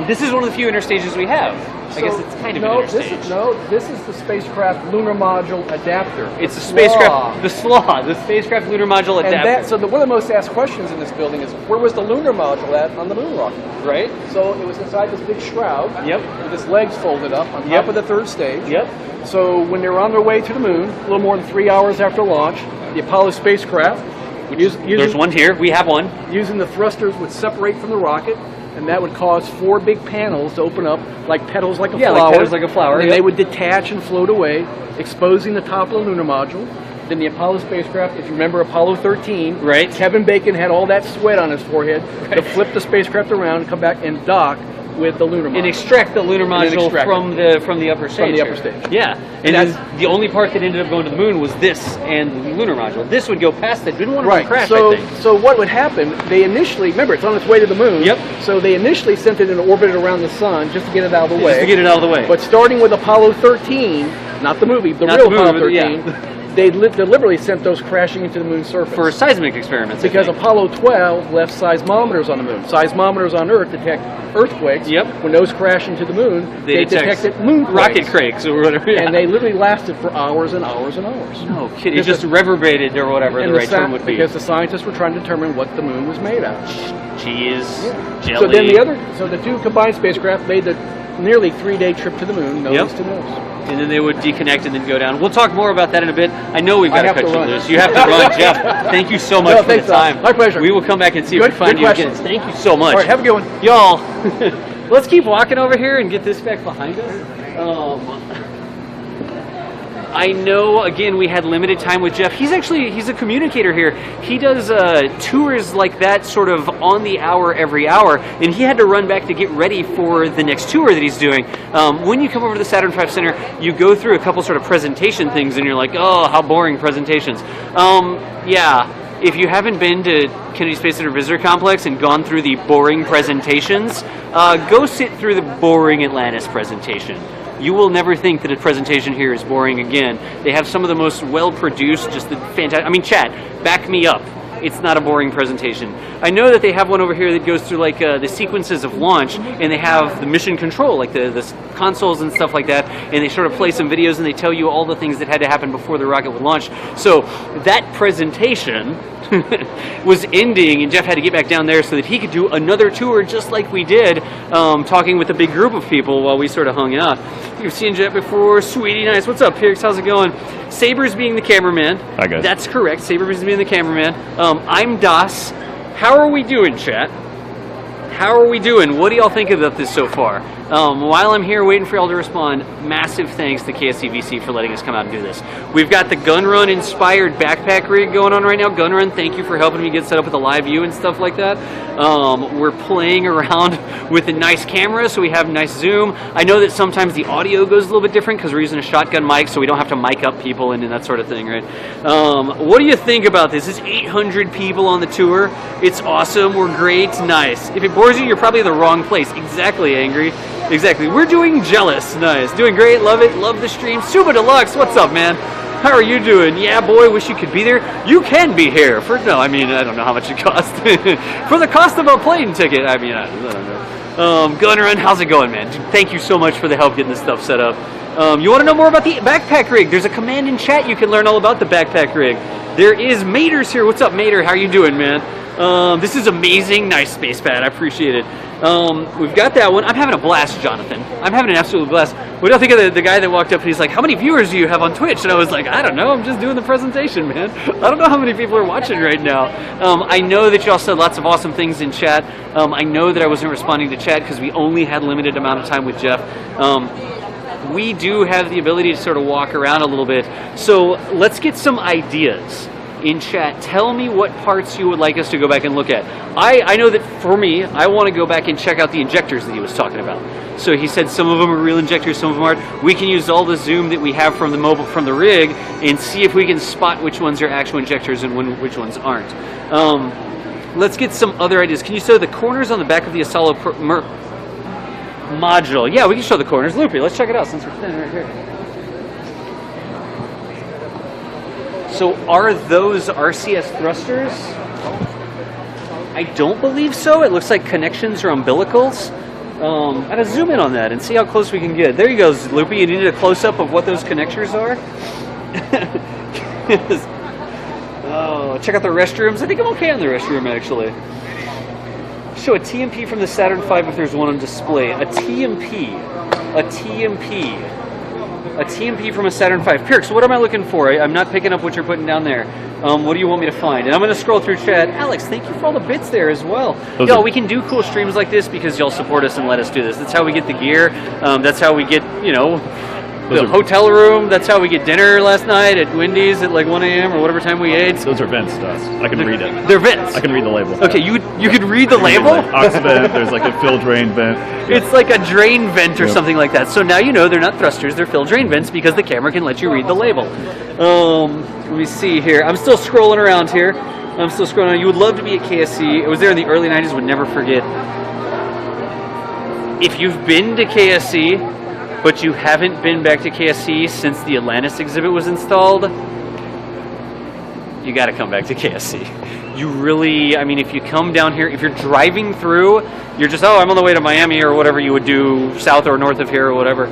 This is one of the few interstages we have. I guess it's kind of an interstage. This is the spacecraft lunar module adapter. It's the spacecraft, the spacecraft lunar module And adapter. one of the most asked questions in this building is, where was the lunar module at on the moon rocket? Right? So it was inside this big shroud. Yep. With its legs folded up on Yep. top of the third stage. Yep. So when they were on their way to the moon, a little more than 3 hours after launch, the Apollo spacecraft, There's one here. We have one. using the thrusters, would separate from the rocket, and that would cause 4 big panels to open up like petals like a flower. like petals like a flower. And yep. they would detach and float away, exposing the top of the lunar module. Then the Apollo spacecraft, if you remember Apollo 13, Right. Kevin Bacon had all that sweat on his forehead to flip the spacecraft around, come back and dock with the lunar module. And extract the lunar module extract from the upper stage. the upper here. stage. Yeah. And that's- then the only part that ended up going to the moon was this and the lunar module. This would go past it. Didn't want to Right. crash, So, I think. so what would happen? They initially, remember, it's on its way to the moon. Yep. So they initially sent it in orbit around the sun just to get it out of the way. Just to get it out of the way. But starting with Apollo 13, not the movie, the Not real the movie, Apollo but 13, they deliberately sent those crashing into the moon's surface. for seismic experiments. I because think. Apollo 12 left seismometers on the moon. Seismometers on Earth detect earthquakes. Yep. When those crash into the moon, they detected moonquakes. rocket quakes or whatever. Yeah. And they literally lasted for hours and hours and hours. no kidding. It Because just reverberated or whatever the And right term would be. Because the scientists were trying to determine what the moon was made out of. Cheese, jelly. So then the two combined spacecraft made the nearly 3-day trip to the moon, nose to nose. And then they would deconnect and then go down. We'll talk more about that in a bit. I know we've got to have cut to you run. loose. You have to run, Jeff. Thank you so much No, for thanks, the time. my pleasure. We will come back and see Good- if we find good you again. questions. Thank you so much. All right, have a good one. Y'all, let's keep walking over here and get this back behind us. I know, again, we had limited time with Jeff. He's a communicator here. He does tours like that sort of on the hour, every hour, and he had to run back to get ready for the next tour that he's doing. When you come over to the Saturn V Center, you go through a couple sort of presentation things, and you're like, oh, how boring presentations. Yeah. If you haven't been to Kennedy Space Center Visitor Complex and gone through the boring presentations, go sit through the boring Atlantis presentation. You will never think that a presentation here is boring again. They have some of the most well-produced, just the fantastic... I mean, chat, back me up. It's not a boring presentation. I know that they have one over here that goes through like the sequences of launch, and they have the mission control, like the consoles and stuff like that, and they sort of play some videos and they tell you all the things that had to happen before the rocket would launch. So that presentation was ending, and Jeff had to get back down there so that he could do another tour just like we did, talking with a big group of people while we sort of hung out. You've seen Jeff before. Sweetie, nice. What's up, Pix? How's it going? Saber's being the cameraman. Hi, guys. That's correct. Saber's being the cameraman. I'm Das. How are we doing, chat? How are we doing? What do y'all think about this so far? While I'm here waiting for y'all to respond, massive thanks to KSCVC for letting us come out and do this. We've got the Gun Run inspired backpack rig going on right now. Gun Run, thank you for helping me get set up with a live view and stuff like that. We're playing around with a nice camera, so we have nice zoom. I know that sometimes the audio goes a little bit different because we're using a shotgun mic, so we don't have to mic up people and that sort of thing, right? What do you think about this? There's 800 people on the tour. It's awesome. We're great. Nice. If it bores you, you're probably in the wrong place. Exactly, Angry. Exactly. We're doing Jealous. Nice. Doing great. Love it. Love the stream. Suba Deluxe. What's up, man? How are you doing? Yeah, boy, wish you could be there. You can be here. I don't know how much it costs. For the cost of a plane ticket. I don't know. Gun Run, how's it going, man? Dude, thank you so much for the help getting this stuff set up. You want to know more about the backpack rig? There's a command in chat. You can learn all about the backpack rig. There is Mater's here. What's up, Mater? How are you doing, man? This is amazing. Nice space pad. I appreciate it. We've got that one. I'm having a blast, Jonathan. I'm having an absolute blast. What do you think of the guy that walked up and he's like, how many viewers do you have on Twitch? And I was like, I don't know. I'm just doing the presentation, man. I don't know how many people are watching right now. I know that y'all said lots of awesome things in chat. I know that I wasn't responding to chat because we only had limited amount of time with Jeff. We do have the ability to sort of walk around a little bit. So let's get some ideas in chat. Tell me what parts you would like us to go back and look at. I know that for me, I want to go back and check out the injectors that he was talking about. So he said some of them are real injectors, some of them aren't. We can use all the zoom that we have from the rig and see if we can spot which ones are actual injectors and which ones aren't. Let's get some other ideas. Can you show the corners on the back of the Asalo module? Yeah, we can show the corners. Loopy, let's check it out since we're standing right here. So are those RCS thrusters? I don't believe so. It looks like connections or umbilicals. I'm gonna zoom in on that and see how close we can get. There you go, Loopy. You needed a close-up of what those connectors are? Oh, check out the restrooms. I think I'm okay on the restroom, actually. Show a TMP from the Saturn V if there's one on display. A TMP from a Saturn V. Pirk, so what am I looking for? I'm not picking up what you're putting down there. What do you want me to find? And I'm going to scroll through chat. Alex, thank you for all the bits there as well. Y'all, we can do cool streams like this because y'all support us and let us do this. That's how we get the gear. That's how we get, the hotel room. That's how we get dinner last night at Wendy's at like 1 a.m. or whatever time we ate. Those are vents, Dust. I can read it. They're vents? I can read the label. Okay, you could read the label? Ox vent, there's like a fill drain vent. It's like a drain vent or something like that. So now you know they're not thrusters, they're fill drain vents because the camera can let you read the label. Let me see here. I'm still scrolling around here. You would love to be at KSC. It was there in the early 90s, would never forget. If you've been to KSC, but you haven't been back to KSC since the Atlantis exhibit was installed, you got to come back to KSC. You really, if you come down here, if you're driving through, you're just, I'm on the way to Miami or whatever you would do south or north of here or whatever.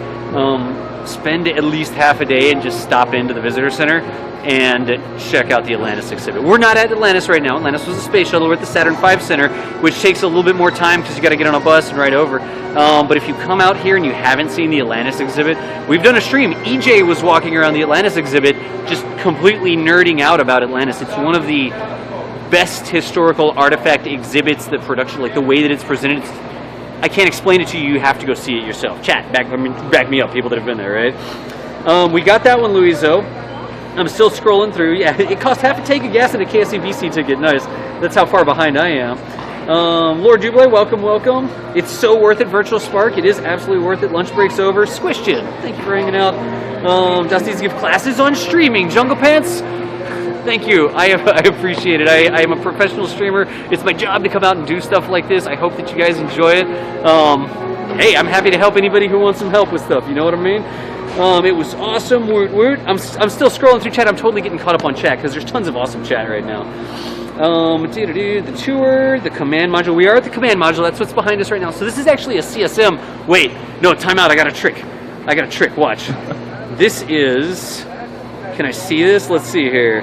Spend at least half a day and just stop into the visitor center and check out the Atlantis exhibit. We're not at Atlantis right now. Atlantis was a space shuttle. We're at the Saturn V Center, which takes a little bit more time because you got to get on a bus and ride over. But if you come out here and you haven't seen the Atlantis exhibit, we've done a stream. EJ was walking around the Atlantis exhibit just completely nerding out about Atlantis. It's one of the best historical artifact exhibits, the production, like the way that it's presented. I can't explain it to you. You have to go see it yourself. Chat, back me up, people that have been there, right? We got that one, Louiso. I'm still scrolling through. Yeah, it cost half a tank of gas and a KSCVC ticket. Nice. That's how far behind I am. Lord Jubilee, welcome. It's so worth it, Virtual Spark. It is absolutely worth it. Lunch break's over. Squished. Thank you for hanging out. Just needs to give classes on streaming. Jungle Pants, thank you. I appreciate it. I am a professional streamer. It's my job to come out and do stuff like this. I hope that you guys enjoy it. Hey, I'm happy to help anybody who wants some help with stuff. You know what I mean? It was awesome. I'm still scrolling through chat. I'm totally getting caught up on chat because there's tons of awesome chat right now. The tour, the command module. We are at the command module. That's what's behind us right now. So this is actually a CSM. Wait, no, time out. I got a trick. Watch. This is. Can I see this? Let's see here.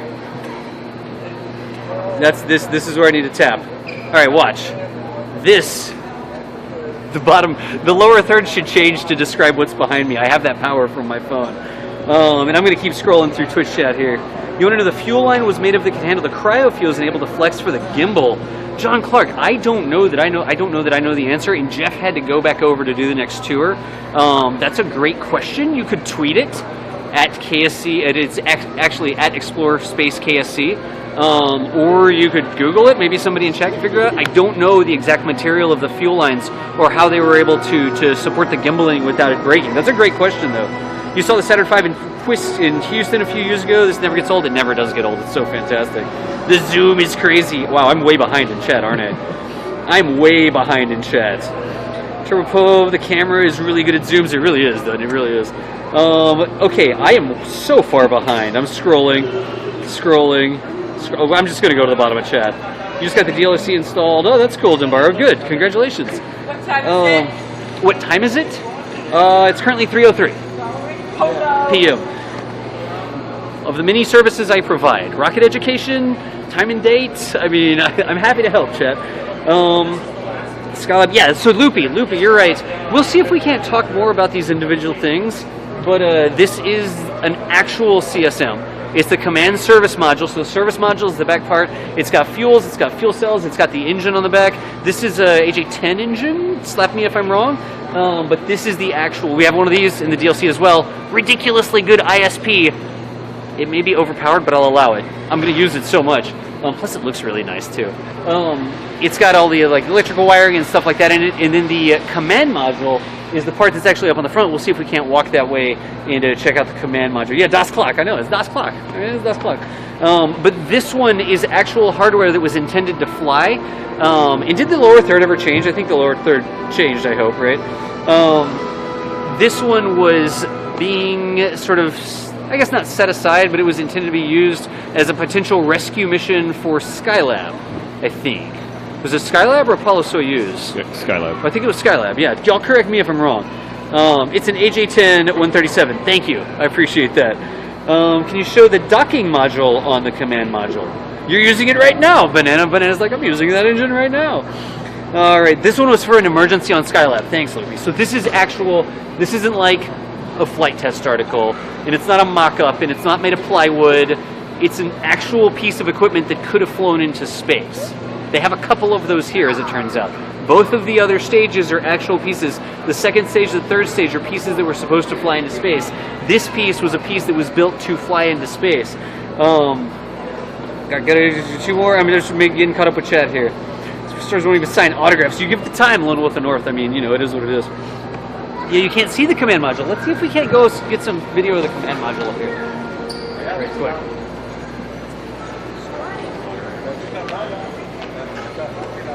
That's this. This is where I need to tap. All right, watch. This. The lower third should change to describe what's behind me. I have that power from my phone. And I'm going to keep scrolling through Twitch chat here. You want to know the fuel line was made of that could handle the cryofuels and able to flex for the gimbal. John Clark, I don't know that I know the answer, and Jeff had to go back over to do the next tour. That's a great question. You could tweet it at KSC. It's actually at Explore Space KSC. Or you could Google it. Maybe somebody in chat can figure it out. I don't know the exact material of the fuel lines or how they were able to support the gimbaling without it breaking. That's a great question, though. You saw the Saturn V in Houston a few years ago. This never gets old. It never does get old. It's so fantastic. The zoom is crazy. Wow, I'm way behind in chat, aren't I? I'm way behind in chat. Turbo, the camera is really good at zooms. It really is, though. It really is. Okay, I am so far behind. I'm scrolling. I'm just going to go to the bottom of chat. You just got the DLC installed. Oh, that's cool, Dimbaro. Good. Congratulations. What time is it? What time is it? It's currently 3:03 p.m. Of the many services I provide, rocket education, time and date. I mean, I'm happy to help, chat. Skylab, yeah. So Loopy, you're right. We'll see if we can't talk more about these individual things. But this is an actual CSM. It's the command service module. So the service module is the back part. It's got fuels, it's got fuel cells, it's got the engine on the back. This is a AJ10 engine. Slap me if I'm wrong. But this is the actual. We have one of these in the DLC as well. Ridiculously good ISP. It may be overpowered, but I'll allow it. I'm going to use it so much. Plus, it looks really nice too. It's got all the electrical wiring and stuff like that in it. And then the command module is the part that's actually up on the front. We'll see if we can't walk that way and check out the command module. Yeah, Das Clock. I know, it's Das Clock. It's Das Clock. But this one is actual hardware that was intended to fly. And did the lower third ever change? I think the lower third changed, I hope, right? This one was being sort of, I guess not set aside, but it was intended to be used as a potential rescue mission for Skylab, I think. Was it Skylab or Apollo Soyuz? Yeah, Skylab. I think it was Skylab, yeah. Y'all correct me if I'm wrong. It's an AJ10-137. Thank you. I appreciate that. Can you show the docking module on the command module? You're using it right now, Banana. Banana's like, I'm using that engine right now. All right, this one was for an emergency on Skylab. Thanks, Luby. So this is actual, this isn't like a flight test article, and it's not a mock-up, and it's not made of plywood. It's an actual piece of equipment that could have flown into space. They have a couple of those here, as it turns out. Both of the other stages are actual pieces. The second stage, the third stage are pieces that were supposed to fly into space. This piece was a piece that was built to fly into space. Got two more. I'm just getting caught up with chat here. Stars won't even sign autographs. You give the time, Lone Wolf of the North. I mean, you know, it is what it is. Yeah, you can't see the command module. Let's see if we can't go get some video of the command module up here. All right, quick.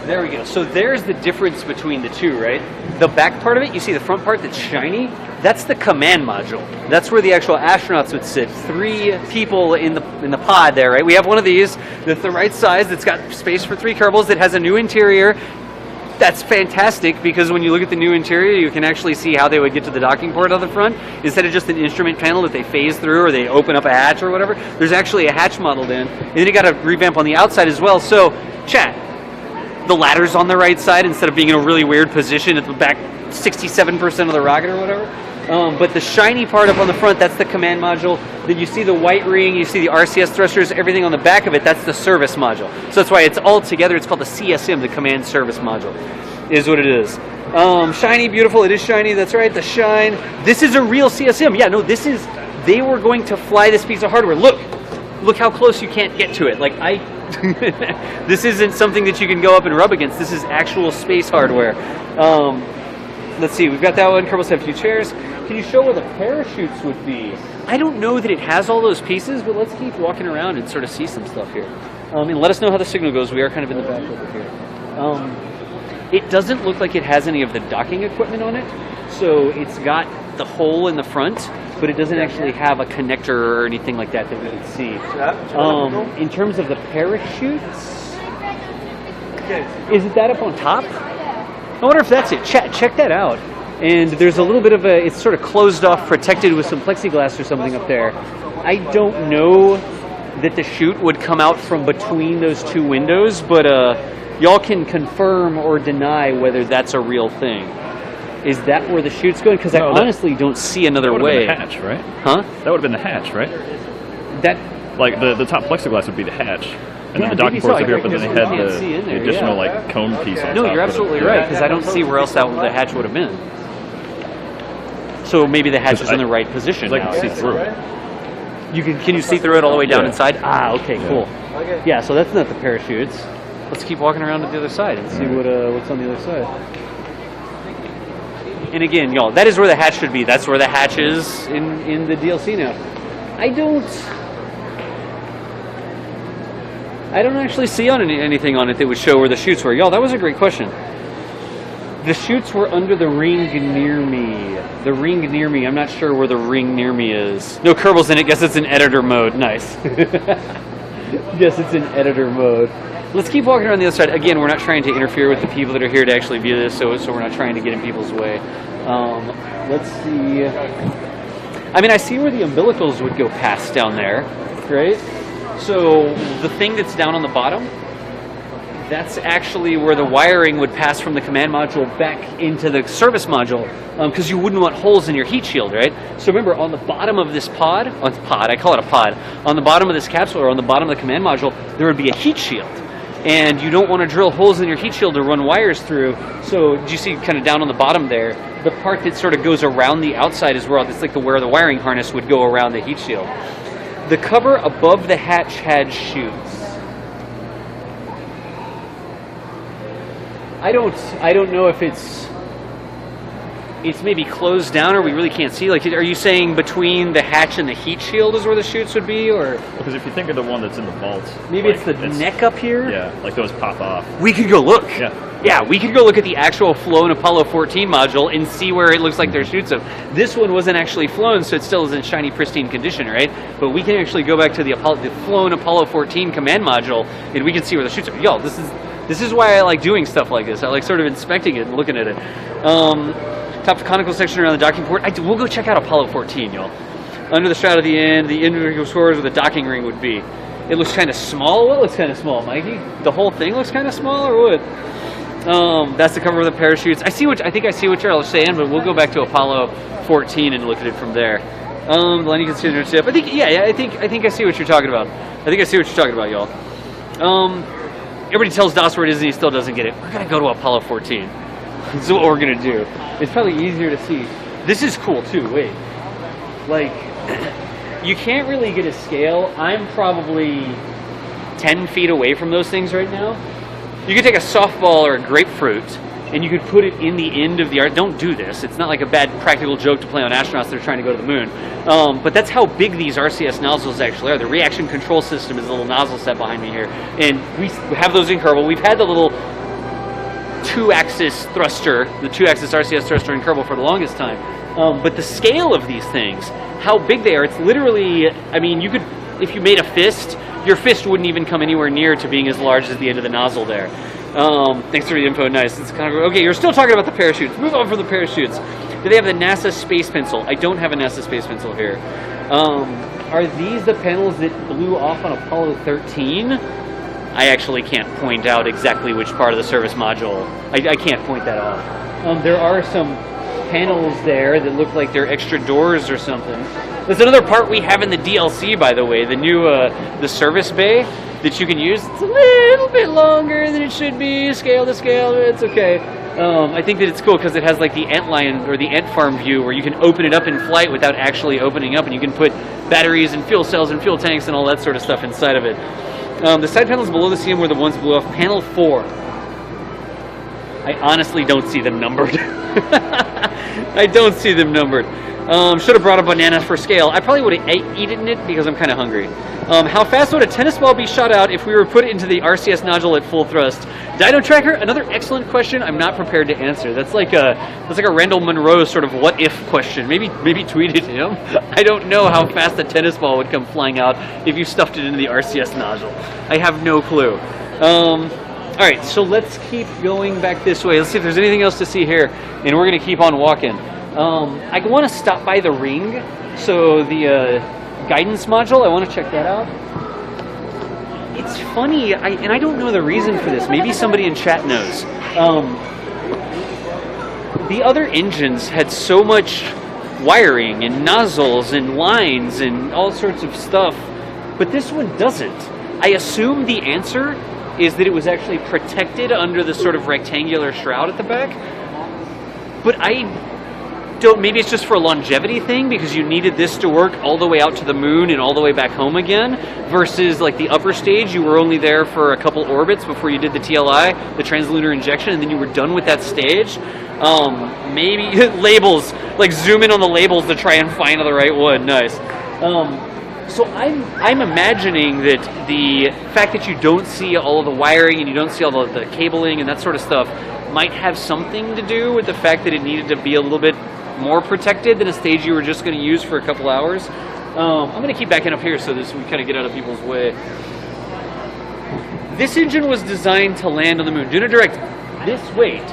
There we go. So there's the difference between the two, right? The back part of it, you see the front part that's shiny? That's the command module. That's where the actual astronauts would sit. 3 people in the pod there, right? We have one of these that's the right size, that's got space for 3 Kerbals, that has a new interior. That's fantastic, because when you look at the new interior, you can actually see how they would get to the docking port on the front. Instead of just an instrument panel that they phase through or they open up a hatch or whatever, there's actually a hatch modeled in. And then you got a revamp on the outside as well. So, chat, the ladder's on the right side instead of being in a really weird position at the back 67% of the rocket or whatever. But the shiny part up on the front, that's the command module. Then you see the white ring, you see the RCS thrusters, everything on the back of it, that's the service module. So that's why it's all together. It's called the CSM, the command service module, is what it is. Shiny, beautiful, it is shiny, that's right, the shine. This is a real CSM. Yeah, no, this is, they were going to fly this piece of hardware. Look how close you can't get to it. Like, this isn't something that you can go up and rub against. This is actual space hardware. Let's see, we've got that one. Kerbal's have a few chairs. Can you show where the parachutes would be? I don't know that it has all those pieces, but let's keep walking around and sort of see some stuff here. And let us know how the signal goes. We are kind of in the back over here. It doesn't look like it has any of the docking equipment on it. So it's got the hole in the front, but it doesn't actually have a connector or anything like that that we can see. In terms of the parachutes, is it that up on top? I wonder if that's it. Check that out. And there's a little bit of a, it's sort of closed off, protected with some plexiglass or something up there. I don't know that the chute would come out from between those 2 windows, but y'all can confirm or deny whether that's a real thing. Is that where the chute's going? Because I honestly don't see another way. That would have been the hatch, right? Huh? That would have been the hatch, right? Like the top plexiglass would be the hatch, and Yeah, then the docking maybe so. ports I are here, think but then they there's had one you can't see in the there, additional yeah. like cone piece on top. No, you're for the- absolutely right, because I don't see where else that the hatch would have been. So maybe the hatch is in the right position I now. can see through it. Can you see through it all the way down Yeah. inside? Ah, okay, Yeah. cool. Yeah, so that's not the parachutes. Let's keep walking around to the other side and see what's on the other side. And again, y'all, that is where the hatch should be. That's where the hatch is in the DLC now. I don't actually see anything on it that would show where the chutes were. Y'all, that was a great question. The chutes were under the ring near me. The ring near me. I'm not sure where the ring near me is. No, Kerbal's in it. Guess it's in editor mode. Nice. Guess it's in editor mode. Let's keep walking around the other side. Again, we're not trying to interfere with the people that are here to actually view this, so we're not trying to get in people's way. Let's see. I mean, I see where the umbilicals would go past down there, right? So the thing that's down on the bottom, that's actually where the wiring would pass from the command module back into the service module, because you wouldn't want holes in your heat shield, right? So remember, on the bottom of this pod, I call it a pod, on the bottom of this capsule or on the bottom of the command module, there would be a heat shield. And you don't want to drill holes in your heat shield to run wires through. So do you see kind of down on the bottom there, the part that sort of goes around the outside is where it's like where the wiring harness would go around the heat shield. The cover above the hatch had chutes. I don't know if it's maybe closed down or we really can't see. Like, are you saying between the hatch and the heat shield is where the chutes would be, or Because if you think of the one that's in the vault, maybe like, it's the neck up here? Yeah, like those pop off. We could go look. Yeah. We could go look at the actual flown Apollo 14 module and see where it looks like there's chutes of. This one wasn't actually flown, so it still is in shiny, pristine condition, right? But we can actually go back to the flown Apollo 14 command module, and we can see where the chutes are. Yo, this is why I like doing stuff like this. I like sort of inspecting it and looking at it. Top conical section around the docking port. We'll go check out Apollo 14, y'all. Under the shroud at the end, the individual scores where the docking ring would be. It looks kind of small. What looks kind of small, Mikey? The whole thing looks kind of small, or what? That's the cover of the parachutes. I think I see what you're saying, but we'll go back to Apollo 14 and look at it from there. Lenny considered ship. I think I see what you're talking about. I think I see what you're talking about, y'all. Everybody tells DOS where it is and he still doesn't get it. We're gonna go to Apollo 14. This is what we're gonna do. It's probably easier to see. This is cool too. Wait, like you can't really get a scale. I'm probably 10 feet away from those things right now. You could take a softball or a grapefruit and you could put it in the end of the art. Don't do this. It's not like a bad practical joke to play on astronauts that are trying to go to the moon. But that's how big these RCS nozzles actually are. The reaction control system is a little nozzle set behind me here. And we have those in Kerbal. We've had the little two-axis thruster, the two-axis RCS thruster in Kerbal for the longest time. But the scale of these things, how big they are, it's literally, I mean, you could, if you made a fist, your fist wouldn't even come anywhere near to being as large as the end of the nozzle there. Thanks for the info, nice. It's kind of, okay, you're still talking about the parachutes. Move on from the parachutes. Do they have the NASA Space Pencil? I don't have a NASA Space Pencil here. Are these the panels that blew off on Apollo 13? I actually can't point out exactly which part of the service module. I can't point that out. There are some panels there that look like they're extra doors or something. There's another part we have in the DLC, by the way, the new the service bay that you can use. It's a little bit longer than it should be, scale to scale, it's okay. I think that it's cool because it has like the ant lion or the ant farm view where you can open it up in flight without actually opening up, and you can put batteries and fuel cells and fuel tanks and all that sort of stuff inside of it. The side panels below the CM were the ones blew off. Panel 4. I honestly don't see them numbered. I don't see them numbered. Should have brought a banana for scale. I probably would have eaten it because I'm kind of hungry. How fast would a tennis ball be shot out if we were put into the RCS nodule at full thrust? Dino Tracker, another excellent question. I'm not prepared to answer. That's like a Randall Munro sort of what if question. Maybe tweet it to him. I don't know how fast a tennis ball would come flying out if you stuffed it into the RCS nodule. I have no clue. All right, so let's keep going back this way. Let's see if there's anything else to see here, and we're going to keep on walking. I want to stop by the ring, so the guidance module, I want to check that out. It's funny, and I don't know the reason for this. Maybe somebody in chat knows. The other engines had so much wiring and nozzles and lines and all sorts of stuff but this one doesn't. I assume the answer is that it was actually protected under the sort of rectangular shroud at the back, but I don't, maybe it's just for a longevity thing because you needed this to work all the way out to the moon and all the way back home again, versus like the upper stage, you were only there for a couple orbits before you did the TLI, the translunar injection, and then you were done with that stage. Maybe labels, like zoom in on the labels to try and find the right one. Nice. So I'm imagining that the fact that you don't see all of the wiring and you don't see all the cabling and that sort of stuff might have something to do with the fact that it needed to be a little bit more protected than a stage you were just going to use for a couple hours. I'm going to keep backing up here so we kind of get out of people's way. This engine was designed to land on the moon. Lunar Direct, this weight,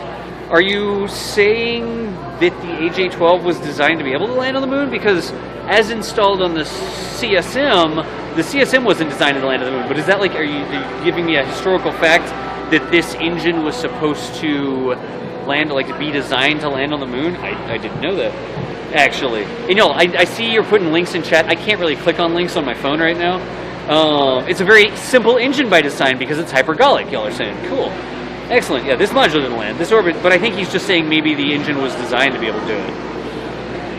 are you saying that the AJ-12 was designed to be able to land on the moon? Because as installed on the CSM wasn't designed to land on the moon. But is that like, are you giving me a historical fact that this engine was supposed to land, like to be designed to land on the moon? I didn't know that, actually. You know, I see you're putting links in chat. I can't really click on links on my phone right now. It's a very simple engine by design because it's hypergolic, y'all are saying. Cool. Excellent. Yeah, this module didn't land, this orbit, but I think he's just saying maybe the engine was designed to be able to do it.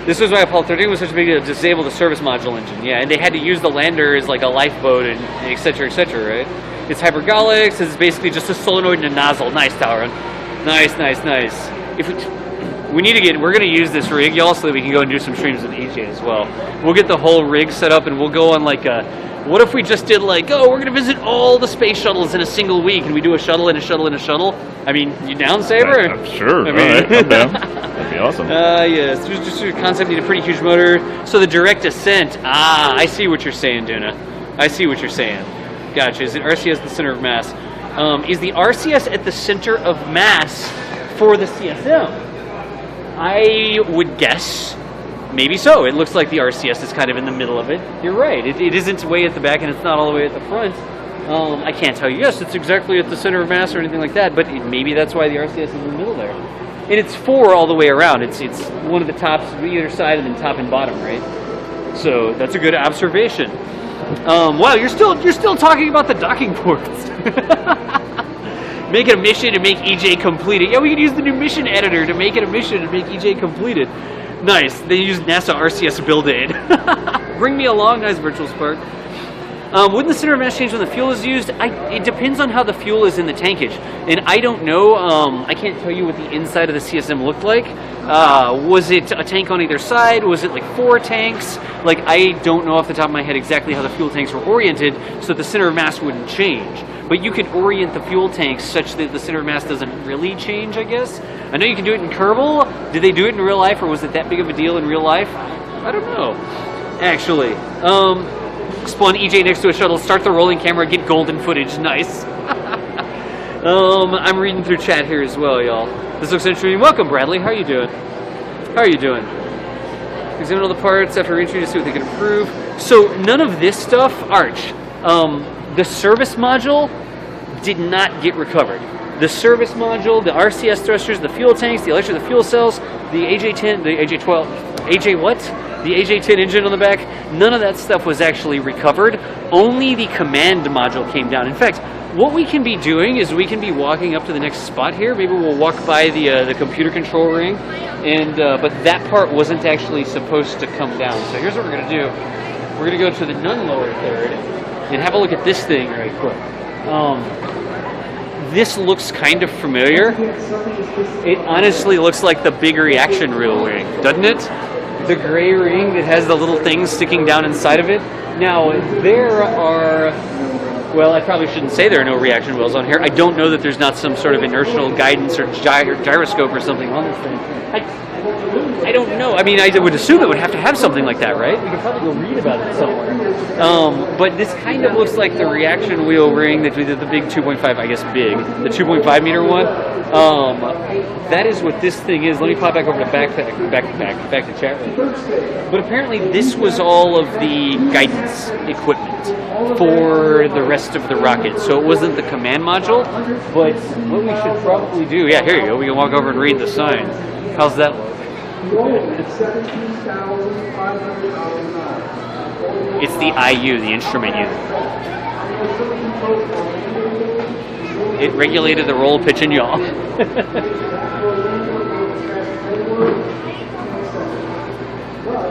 This was why Apollo 13 was such a big deal to disable the service module engine. Yeah, and they had to use the lander as like a lifeboat and et cetera, right? It's hypergolic, so it's basically just a solenoid and a nozzle. Nice, Talron. Nice. If we need to we're going to use this rig, y'all, so that we can go and do some streams with EJ as well. We'll get the whole rig set up and we'll go on like what if we just did like, we're going to visit all the space shuttles in a single week and we do a shuttle and a shuttle and a shuttle? I mean, you down, Saber? I'm sure. I mean, all right, I'm down. That'd be awesome. Yes, just a concept need a pretty huge motor. So the direct ascent, I see what you're saying, Duna. I see what you're saying. Gotcha. Is it RCS the center of mass? Is the RCS at the center of mass for the CSM? I would guess maybe so. It looks like the RCS is kind of in the middle of it. You're right. It isn't way at the back and it's not all the way at the front. I can't tell you, yes, it's exactly at the center of mass or anything like that, but maybe that's why the RCS is in the middle there. And it's 4 all the way around. It's one of the tops on either side and then top and bottom, right? So that's a good observation. Wow, you're still talking about the docking ports. Make it a mission to make EJ completed. Yeah, we could use the new mission editor to make it a mission to make EJ completed. Nice. They use NASA RCS build aid. Bring me along, nice virtual spark. Wouldn't the center of mass change when the fuel is used? It depends on how the fuel is in the tankage. And I don't know, I can't tell you what the inside of the CSM looked like. Was it a tank on either side? Was it like 4 tanks? Like, I don't know off the top of my head exactly how the fuel tanks were oriented so that the center of mass wouldn't change. But you could orient the fuel tanks such that the center of mass doesn't really change, I guess. I know you can do it in Kerbal. Did they do it in real life, or was it that big of a deal in real life? I don't know, actually. Spawn EJ next to a shuttle, start the rolling camera, get golden footage. Nice. I'm reading through chat here as well, y'all. This looks interesting. Welcome, Bradley. How are you doing? Examine all the parts after reentry to see what they can improve. So none of this stuff, Arch. The service module did not get recovered. The service module, the RCS thrusters, the fuel tanks, the electric, the fuel cells, the AJ-10, the AJ-12, AJ what? The AJ-10 engine on the back, none of that stuff was actually recovered. Only the command module came down. In fact, what we can be doing is we can be walking up to the next spot here. Maybe we'll walk by the computer control ring, and but that part wasn't actually supposed to come down. So here's what we're going to do. We're going to go to the none-lower third and have a look at this thing right quick. This looks kind of familiar. It honestly looks like the big reaction wheel ring, doesn't it? The gray ring that has the little things sticking down inside of it. Now, there are, well, I probably shouldn't say there are no reaction wheels on here. I don't know that there's not some sort of inertial guidance or gyroscope or something on this thing. I don't know. I mean, I would assume it would have to have something like that, right? We could probably go read about it somewhere. But this kind of looks like the reaction wheel ring that we did, the big 2.5, I guess big, the 2.5 meter one. That is what this thing is. Let me pop back over to back to chat room. But apparently this was all of the guidance equipment for the rest of the rocket. So it wasn't the command module, but what we should probably do, yeah, here you go. We can walk over and read the sign. How's that look? It's the IU, the instrument unit. It regulated the roll, pitch, and yaw.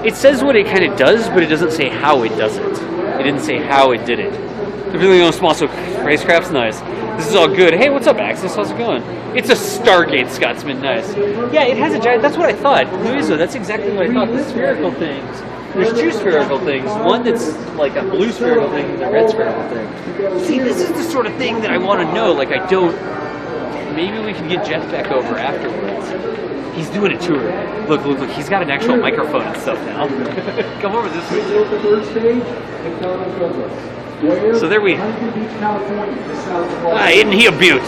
It says what it kind of does, but it doesn't say how it does it. It didn't say how it did it. The really on small spacecraft's nice. This is all good. Hey, what's up, Axis? How's it going? It's a Stargate Scotsman. Nice. Yeah, it has a giant. That's what I thought. Louisa, that's exactly what I thought. The spherical things. There's two spherical things. One that's like a blue spherical thing and a red spherical thing. See, this is the sort of thing that I want to know. Like, I don't. Maybe we can get Jeff back over afterwards. He's doing a tour. Look, look, look. He's got an actual microphone and stuff now. Come over this way. So there we. Isn't he a beaut?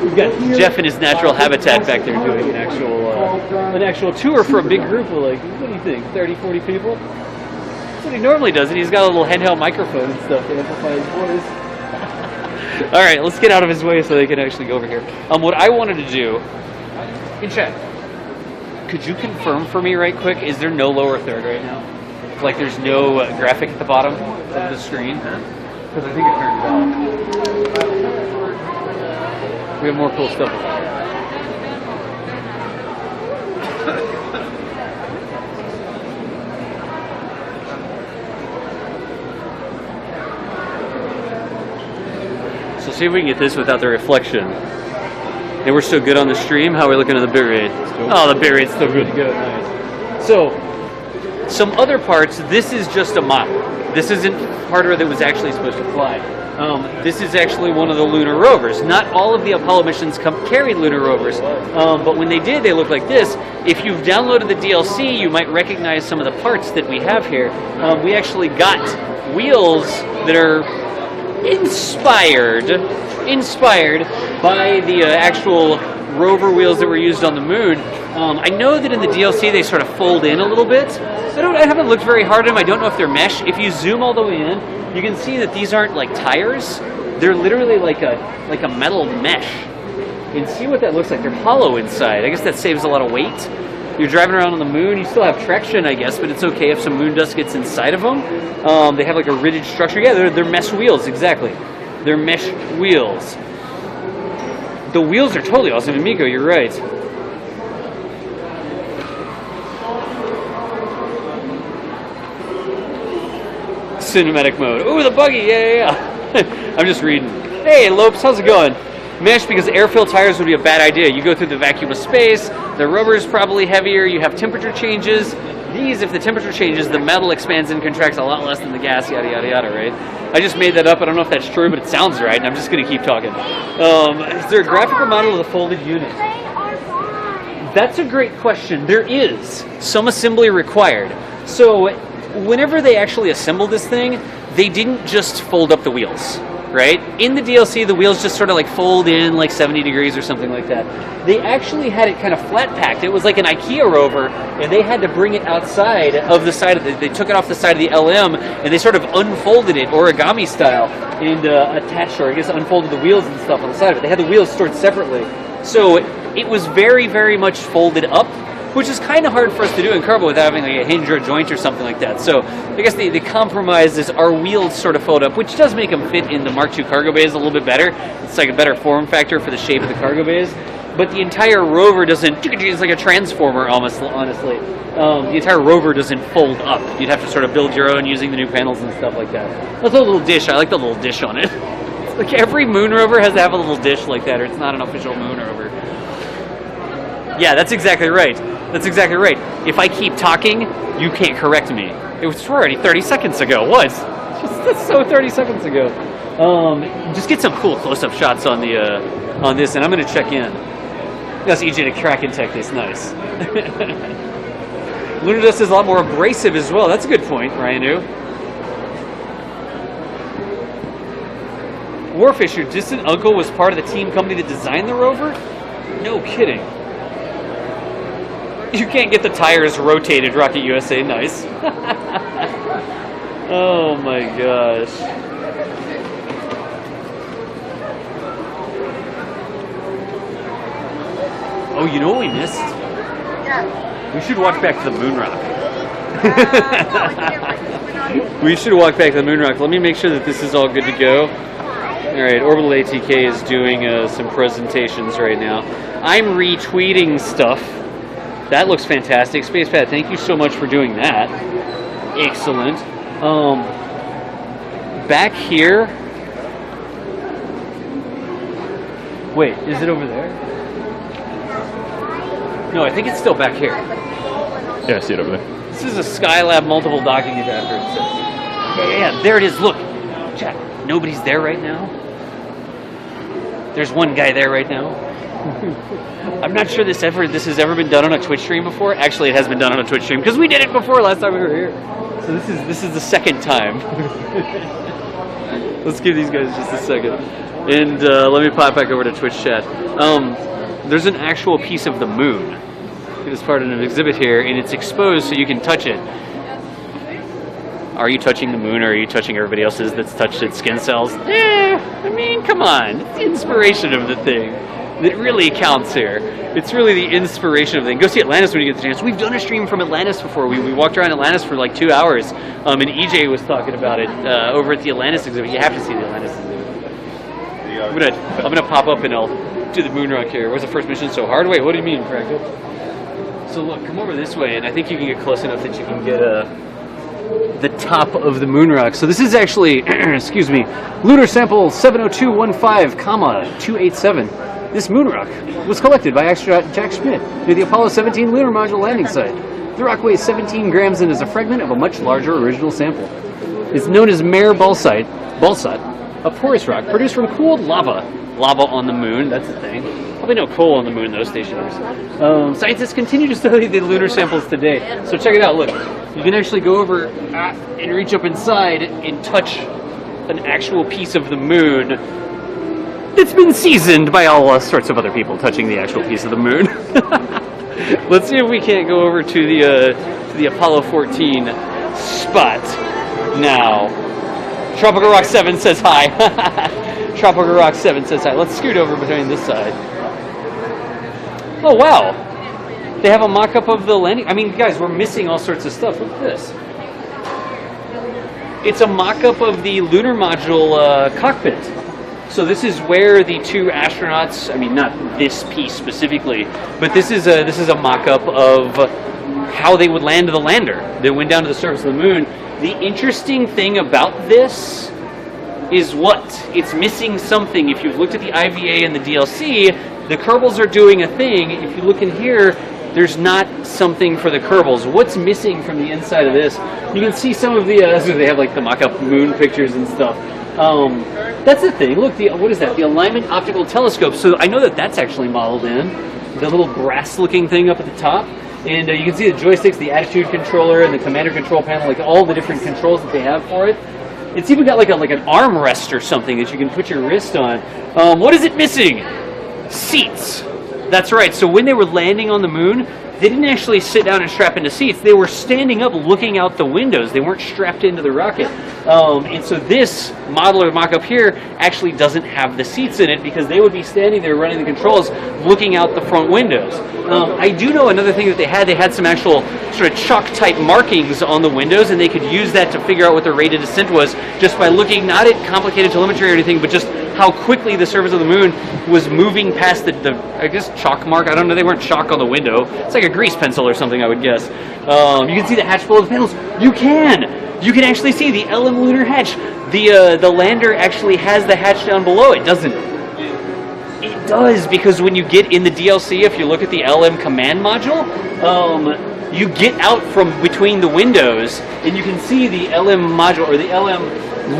We've got Jeff in his natural habitat back there doing an actual tour for a big group of like, what do you think, 30, 40 people? That's what he normally does, and he's got a little handheld microphone and stuff to amplify his voice. All right, let's get out of his way so they can actually go over here. What I wanted to do, in chat, could you confirm for me right quick, is there no lower third right now? Like there's no graphic at the bottom of the screen? Because I think it turned it off. We have more cool stuff. So see if we can get this without the reflection. They were so good on the stream. How are we looking at the bitrate? Oh, the bitrate's still good to go. Nice. So, some other parts, this is just a model. This isn't hardware that was actually supposed to fly. This is actually one of the lunar rovers. Not all of the Apollo missions carried lunar rovers, but when they did, they look like this. If you've downloaded the DLC, you might recognize some of the parts that we have here. We actually got wheels that are inspired by the actual rover wheels that were used on the moon. I know that in the DLC they sort of fold in a little bit. I haven't looked very hard at them. I don't know if they're mesh. If you zoom all the way in, you can see that these aren't like tires. They're literally like a metal mesh. And see what that looks like. They're hollow inside. I guess that saves a lot of weight. You're driving around on the moon. You still have traction, I guess, but it's okay if some moon dust gets inside of them. They have like a rigid structure. Yeah, they're mesh wheels, exactly. They're mesh wheels. The wheels are totally awesome. And Miko, you're right. Cinematic mode. Ooh, the buggy. Yeah. I'm just reading. Hey, Lopes, how's it going? Mesh because air-filled tires would be a bad idea. You go through the vacuum of space. The rubber is probably heavier. You have temperature changes. These, if the temperature changes, the metal expands and contracts a lot less than the gas, yada, yada, yada, right? I just made that up. I don't know if that's true, but it sounds right, and I'm just going to keep talking. Is there a graphical model of the folded unit? That's a great question. There is some assembly required. So whenever they actually assembled this thing, they didn't just fold up the wheels, right? In the DLC, the wheels just sort of like fold in like 70 degrees or something like that. They actually had it kind of flat packed. It was like an IKEA rover, and they had to bring it outside of the side of they took it off the side of the LM, and they sort of unfolded it origami style and attached, or I guess unfolded the wheels and stuff on the side of it. They had the wheels stored separately. So it was very, very much folded up, which is kind of hard for us to do in Kerbal without having like a hinge or a joint or something like that. So I guess the compromise is our wheels sort of fold up, which does make them fit in the Mark II cargo bays a little bit better. It's like a better form factor for the shape of the cargo bays. But the entire rover doesn't, it's like a transformer almost, honestly. The entire rover doesn't fold up. You'd have to sort of build your own using the new panels and stuff like that. That's a little dish. I like the little dish on it. Like every moon rover has to have a little dish like that, or it's not an official moon rover. Yeah, that's exactly right. That's exactly right. If I keep talking, you can't correct me. It was already 30 seconds ago. What? That's so 30 seconds ago. Just get some cool close-up shots on the on this, and I'm going to check in. That's EJ to Kraken Tech this. Nice. Lunar Dust is a lot more abrasive as well. That's a good point, Ryanu. Warfish, your distant uncle was part of the team company that designed the rover? No kidding. You can't get the tires rotated, Rocket USA. Nice. Oh my gosh. Oh, you know what we missed? Yeah. We should watch back to the moon rock. No, we can't. We're not We should walk back to the moon rock. Let me make sure that this is all good to go. All right, Orbital ATK is doing some presentations right now. I'm retweeting stuff. That looks fantastic. Spacepad, thank you so much for doing that. Excellent. Back here. Wait, is it over there? No, I think it's still back here. Yeah, I see it over there. This is a Skylab multiple docking adapter. It says. Yeah, there it is. Look, chat. Nobody's there right now. There's one guy there right now. I'm not sure this has ever been done on a Twitch stream before. Actually, it has been done on a Twitch stream because we did it before last time we were here. So this is the second time. Let's give these guys just a second, and let me pop back over to Twitch chat. There's an actual piece of the moon. It is part of an exhibit here, and it's exposed so you can touch it. Are you touching the moon, or are you touching everybody else's that's touched its skin cells? I mean, come on. It's the inspiration of the thing that really counts here. It's really the inspiration of the thing. Go see Atlantis when you get the chance. We've done a stream from Atlantis before. We walked around Atlantis for like 2 hours, and EJ was talking about it over at the Atlantis exhibit. You have to see the Atlantis exhibit. I'm gonna pop up and I'll do the moon rock here. Where's the first mission so hard? Wait, what do you mean, Fractal? So look, come over this way, and I think you can get close enough that you can get the top of the moon rock. So this is actually, excuse me, lunar sample 70215,287. This moon rock was collected by astronaut Jack Schmidt near the Apollo 17 lunar module landing site. The rock weighs 17 grams and is a fragment of a much larger original sample. It's known as Mare Balsite, a porous rock produced from cooled lava. Lava on the moon, that's the thing. Probably no coal on the moon, though, stationers. Scientists continue to study the lunar samples today. So check it out, look. You can actually go over and reach up inside and touch an actual piece of the moon that's been seasoned by all sorts of other people touching the actual piece of the moon. Let's see if we can't go over to the Apollo 14 spot now. Tropical Rock 7 says hi. Tropical Rock 7 says hi. Let's scoot over between this side. Oh, wow. They have a mock-up of the landing. I mean, guys, we're missing all sorts of stuff. Look at this. It's a mock-up of the lunar module cockpit. So this is where the two astronauts, I mean, not this piece specifically, but this is a mock-up of how they would land the lander that went down to the surface of the moon. The interesting thing about this is what? It's missing something. If you've looked at the IVA and the DLC, the Kerbals are doing a thing. If you look in here, there's not something for the Kerbals. What's missing from the inside of this? You can see some of the, they have like the mock-up moon pictures and stuff. That's the thing. Look, what is that? The Alignment Optical Telescope. So I know that that's actually modeled in. The little brass-looking thing up at the top. And you can see the joysticks, the attitude controller, and the commander control panel, like all the different controls that they have for it. It's even got like an armrest or something that you can put your wrist on. What is it missing? Seats. That's right. So when they were landing on the moon, they didn't actually sit down and strap into seats. They were standing up looking out the windows. They weren't strapped into the rocket. And so this model or mock-up here actually doesn't have the seats in it because they would be standing there running the controls looking out the front windows. I do know another thing that they had some actual sort of chalk-type markings on the windows, and they could use that to figure out what the rate of descent was just by looking not at complicated telemetry or anything, but just how quickly the surface of the moon was moving past the I guess, chalk mark. I don't know, they weren't chalk on the window. It's like a grease pencil or something, I would guess. You can see the hatch below the panels. You can actually see the LM lunar hatch. The lander actually has the hatch down below. It doesn't. It does, because when you get in the DLC, if you look at the LM command module, you get out from between the windows, and you can see the LM module, or the LM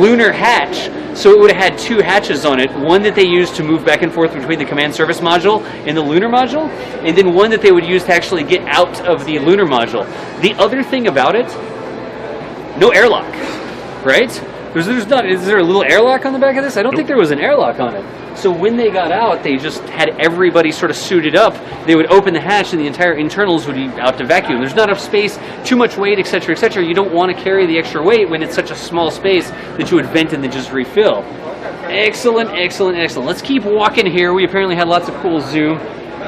lunar hatch. So it would have had two hatches on it, one that they used to move back and forth between the command service module and the lunar module, and then one that they would use to actually get out of the lunar module. The other thing about it, no airlock, right? Is there a little airlock on the back of this? I don't think there was an airlock on it. So when they got out, they just had everybody sort of suited up. They would open the hatch and the entire internals would be out to vacuum. There's not enough space, too much weight, etc., etc. You don't want to carry the extra weight when it's such a small space that you would vent and then just refill. Excellent, excellent, excellent. Let's keep walking here. We apparently had lots of cool zoom.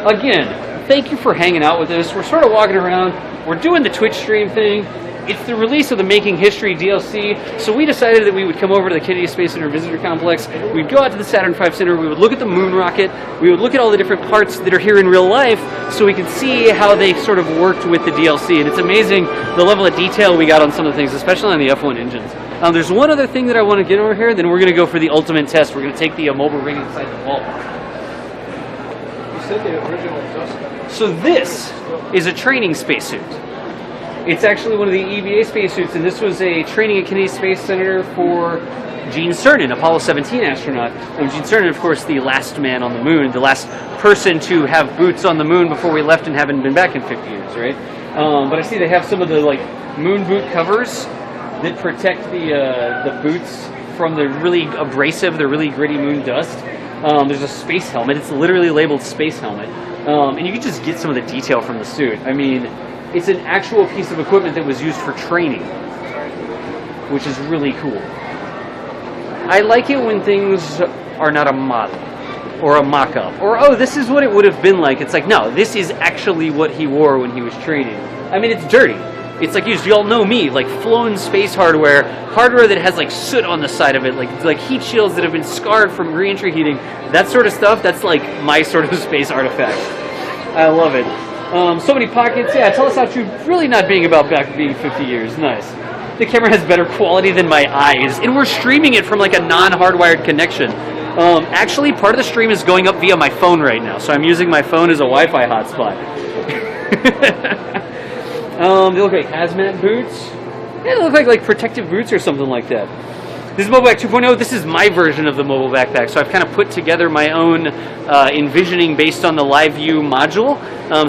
Again, thank you for hanging out with us. We're sort of walking around. We're doing the Twitch stream thing. it's the release of the Making History DLC, so we decided that we would come over to the Kennedy Space Center Visitor Complex, we'd go out to the Saturn V Center, we would look at the moon rocket, we would look at all the different parts that are here in real life, so we could see how they sort of worked with the DLC, and it's amazing the level of detail we got on some of the things, especially on the F1 engines. There's one other thing that I want to get over here, then we're going to go for the ultimate test. We're going to take the mobile ring inside the vault. You said the original dust. So this is a training spacesuit. It's actually one of the EVA spacesuits, and this was a training at Kennedy Space Center for Gene Cernan, Apollo 17 astronaut. And Gene Cernan, of course, the last man on the moon, the last person to have boots on the moon before we left and haven't been back in 50 years, right? But I see they have some of the moon boot covers that protect the boots from the really abrasive, the really gritty moon dust. There's a space helmet. It's literally labeled space helmet. And you can just get some of the detail from the suit. I mean, it's an actual piece of equipment that was used for training, which is really cool. I like it when things are not a model or a mock-up or, oh, this is what it would have been like. It's like, no, this is actually what he wore when he was training. I mean, it's dirty. It's like, you all know me, like flown space hardware that has like soot on the side of it, like heat shields that have been scarred from re-entry heating, that sort of stuff. That's like my sort of space artifact. I love it. So many pockets. Yeah, tell us how true. Really not being about back being 50 years. Nice. The camera has better quality than my eyes, and we're streaming it from like a non-hardwired connection. Actually, part of the stream is going up via my phone right now, so I'm using my phone as a Wi-Fi hotspot. They look like hazmat boots. Yeah, they look like protective boots or something like that. This is MobileBack 2.0. This is my version of the mobile backpack. So I've kind of put together my own envisioning based on the LiveView module.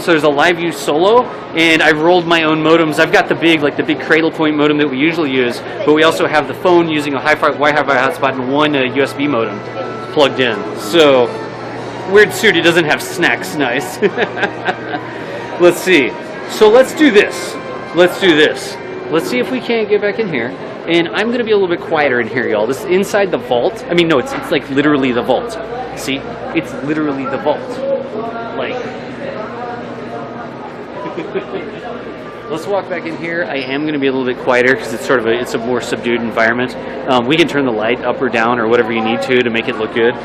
So there's a LiveView Solo, and I've rolled my own modems. I've got the big cradle point modem that we usually use, but we also have the phone using a Wi-Fi hotspot and one USB modem plugged in. So weird suit. It doesn't have snacks. Nice. Let's see. So let's do this. Let's do this. Let's see if we can't get back in here. And I'm going to be a little bit quieter in here, y'all. This is inside the vault. I mean, no, it's like literally the vault. See? It's literally the vault. Like. Let's walk back in here. I am going to be a little bit quieter because it's sort of it's a more subdued environment. We can turn the light up or down or whatever you need to make it look good.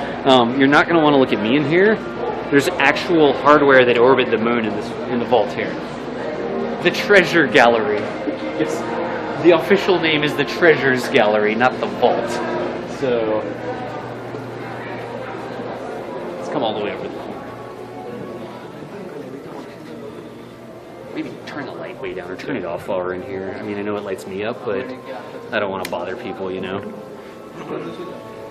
You're not going to want to look at me in here. There's actual hardware that orbit the moon in the vault here. The Treasure Gallery. The official name is the Treasures Gallery, not the Vault. So let's come all the way over the corner. Maybe turn the light way down or turn it off while we're in here. I mean, I know it lights me up, but I don't want to bother people, you know.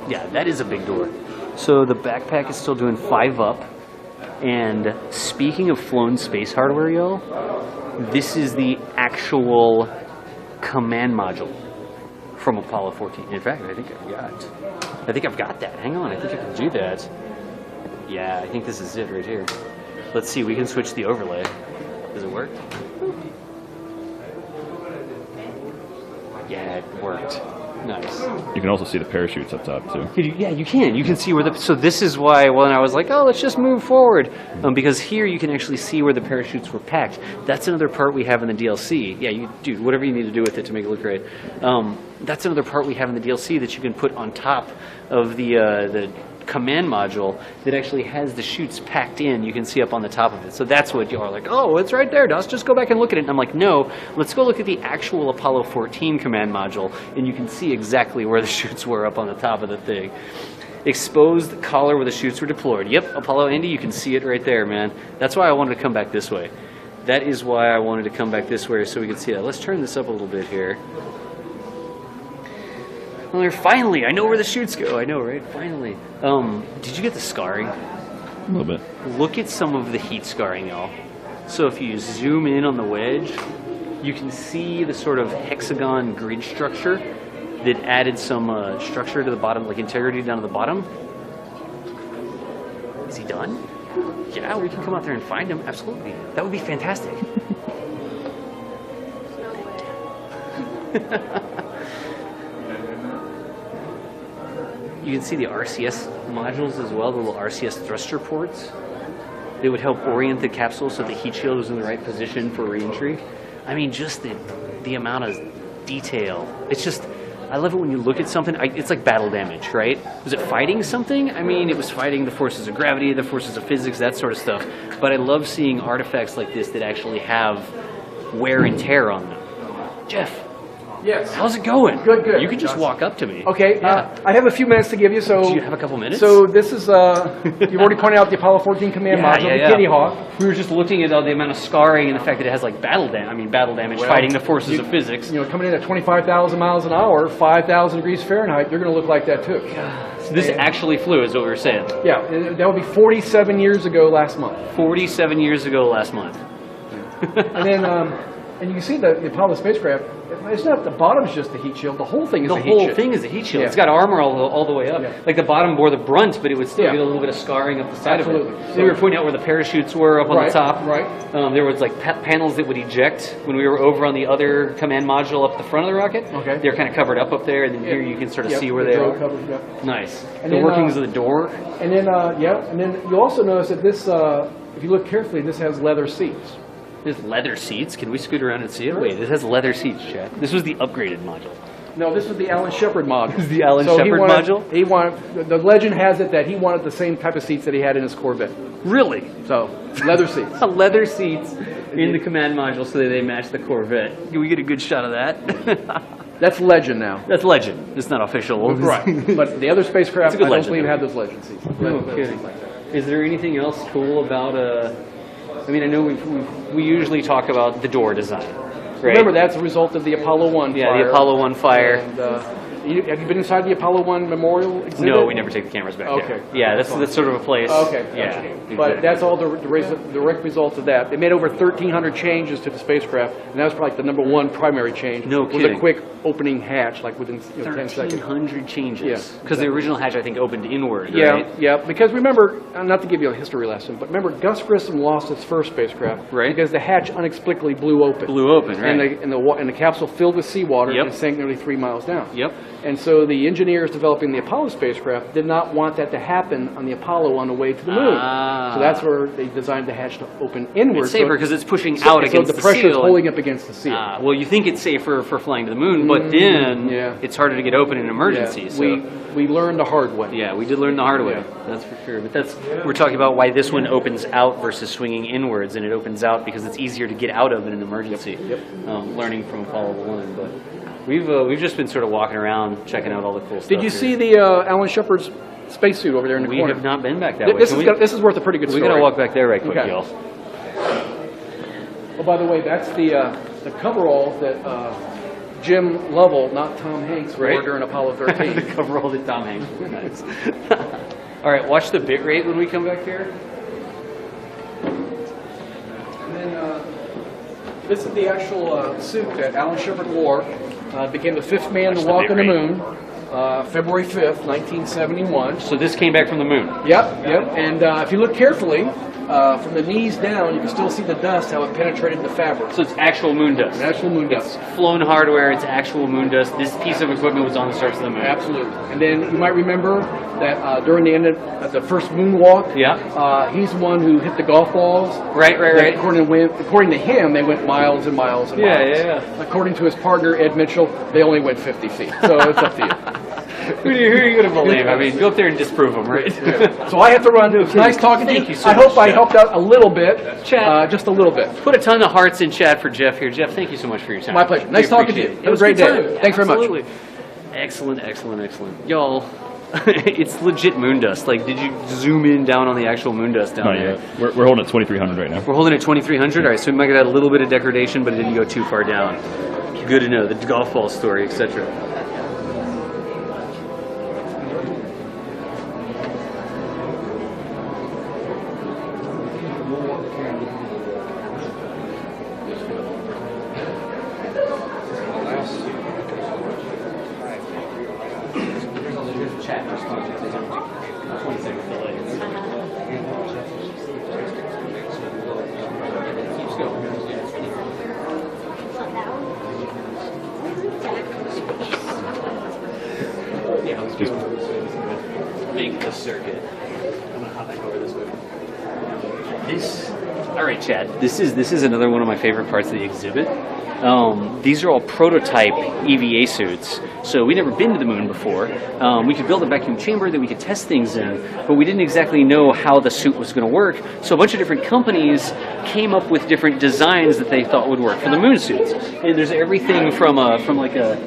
Yeah, that is a big door. So the backpack is still doing 5 up. And speaking of flown space hardware, y'all, this is the actual command module from Apollo 14. In fact, I think I've got that. Hang on, I think I can do that. Yeah, I think this is it right here. Let's see, we can switch the overlay. Does it work? Yeah, it worked. Nice. You can also see the parachutes up top too. Yeah, you can. You can see where so this is why when I was like, oh, let's just move forward. Because here you can actually see where the parachutes were packed. That's another part we have in the DLC. Yeah, you do whatever you need to do with it to make it look great. That's another part we have in the DLC that you can put on top of the command module that actually has the chutes packed in. You can see up on the top of it. So that's what you are like, oh, it's right there, Dust. Just go back and look at it. And I'm like, no, let's go look at the actual Apollo 14 command module, and you can see exactly where the chutes were up on the top of the thing. Exposed collar where the chutes were deployed. Yep, Apollo Indy, you can see it right there, man. That's why I wanted to come back this way. That is why I wanted to come back this way so we could see that. Let's turn this up a little bit here. Well, finally, I know where the chutes go. I know, right? Finally. Did you get the scarring? A little bit. Look at some of the heat scarring, y'all. So if you zoom in on the wedge, you can see the sort of hexagon grid structure that added some structure to the bottom, like integrity down to the bottom. Is he done? Yeah, we can come out there and find him. Absolutely. That would be fantastic. You can see the RCS modules as well, the little RCS thruster ports. They would help orient the capsule so the heat shield was in the right position for re-entry. I mean, just the the amount of detail. It's just, I love it when you look at something. It's like battle damage, right? Was it fighting something? I mean, it was fighting the forces of gravity, the forces of physics, that sort of stuff. But I love seeing artifacts like this that actually have wear and tear on them. Jeff, Yes. how's it going? Good, good. You can just walk up to me. Okay, Yeah. I have a few minutes to give you, so... Do you have a couple minutes? So this is, you've already pointed out the Apollo 14 command module, the Kitty Hawk. We were just looking at all the amount of scarring and the fact that it has like battle damage, Well, fighting the forces of physics. You know, coming in at 25,000 miles an hour, 5,000 degrees Fahrenheit, you're going to look like that too. So this actually flew, is what we were saying. Yeah, and that would be 47 years ago last month. 47 years ago last month. And then, and you can see the Apollo spacecraft, it's not, the bottom's just the heat shield, the whole thing is The a heat whole shield. thing is a heat shield. Yeah. It's got armor all the way up. Yeah. Like the bottom bore the brunt, but it would still Yeah. get a little bit of scarring up the side Absolutely. of it. So we were pointing out where the parachutes were up on Right, the top. right. There was like panels that would eject when we were over on the other command module up the front of the rocket. Okay. They're kind of covered up there, and then here you can sort of Yep, see where the they door are. cover, yeah. Nice. And the then, workings of the door. And then, and then you also notice that this, if you look carefully, this has leather seats. There's leather seats. Can we scoot around and see it? Wait, it has leather seats, Chad. This was the upgraded module. No, this was the Alan Shepard module. This is the Alan So Shepard module? He wanted, the legend has it that he wanted the same type of seats that he had in his Corvette. Really? So, leather seats. Leather seats in the command module so that they match the Corvette. Can we get a good shot of that? That's legend now. That's legend. It's not official. Right. But the other spacecraft, It's a good I don't legend, believe though. have those legend seats. No Leather kidding. seats like that. Is there anything else cool about I mean, I know we usually talk about the door design, right? Remember, that's a result of the Apollo 1 Yeah, fire. the Apollo 1 fire. And, have you been inside the Apollo 1 memorial exhibit? No, we never take the cameras back Okay. there. Yeah, that's sort of a place. Okay. Yeah. But exactly. that's all the direct result of that. They made over 1,300 changes to the spacecraft, and that was probably the number one primary change. No was kidding. a quick opening hatch, like within 10 seconds. 1,300 changes. Yeah. Because the original hatch, I think, opened inward, Yeah, right? yeah. Because remember, not to give you a history lesson, but remember, Gus Grissom lost his first spacecraft Right. because the hatch inexplicably blew open. Blew open, right? And the capsule filled with seawater Yep. and sank nearly 3 miles down. Yep. And so the engineers developing the Apollo spacecraft did not want that to happen on the Apollo on the way to the moon. Ah. So that's where they designed the hatch to open inward. It's safer because it's pushing out against so the pressure is seal. holding up against the seal. Well, you think it's safer for flying to the moon, but then yeah. it's harder to get open in an emergency. Yeah, So. we learned the hard way. Yeah, we did learn the hard way. Yeah. That's for sure. But we're talking about why this one opens out versus swinging inwards, and it opens out because it's easier to get out of in an emergency. Yep. Learning from Apollo 1, but we've just been sort of walking around checking out all the cool stuff. Did you see the Alan Shepard's spacesuit over there in the We corner? have not been back that way. This Can is worth a pretty good we story. gotta walk back there right quick, Okay. y'all. Oh, by the way, that's the coveralls that Jim Lovell, not Tom Hanks, wore Right. during Apollo 13. The coverall that Tom Hanks wore. Nice. All right, watch the bit rate when we come back here. And then this is the actual suit that Alan Shepard wore. Became the fifth man Watch to the walk bit on the rate. moon, February 5th, 1971. So this came back from the moon. Yep, yep. And if you look carefully, from the knees down, you can still see the dust, how it penetrated the fabric. So it's actual moon dust. Actual moon dust. Flown hardware, it's actual moon dust. This piece of equipment was on the surface of the moon. Absolutely. And then you might remember that during the end of the first moonwalk, he's the one who hit the golf balls. Right. According to him, they went miles and miles and miles. Yeah. According to his partner, Ed Mitchell, they only went 50 feet. So it's up to you. Who are you going to believe? I mean, go up there and disprove them, right? So I have to run. It's nice talking to you. Thank you so I hope much, I Jeff. helped out a little bit. Chat. Just a little bit. Put a ton of hearts in chat for Jeff here. Jeff, thank you so much for your time. My pleasure. We Nice talking to you. appreciate it. Have a It was great good day. time. Thanks very much. Absolutely. Excellent. Y'all, it's legit moon dust. Like, did you zoom in down on the actual moon dust down Not there? yet. We're holding at 2,300 right now. We're holding at 2,300. All right, so we might get a little bit of degradation, but it didn't go too far down. Good to know. The golf ball story, etc. Just Make the circuit. I'm gonna hop back over this way. All right, Chad. This is another one of my favorite parts of the exhibit. These are all prototype EVA suits. So we'd never been to the moon before. We could build a vacuum chamber that we could test things in, but we didn't exactly know how the suit was going to work. So a bunch of different companies came up with different designs that they thought would work for the moon suits. And there's everything from like a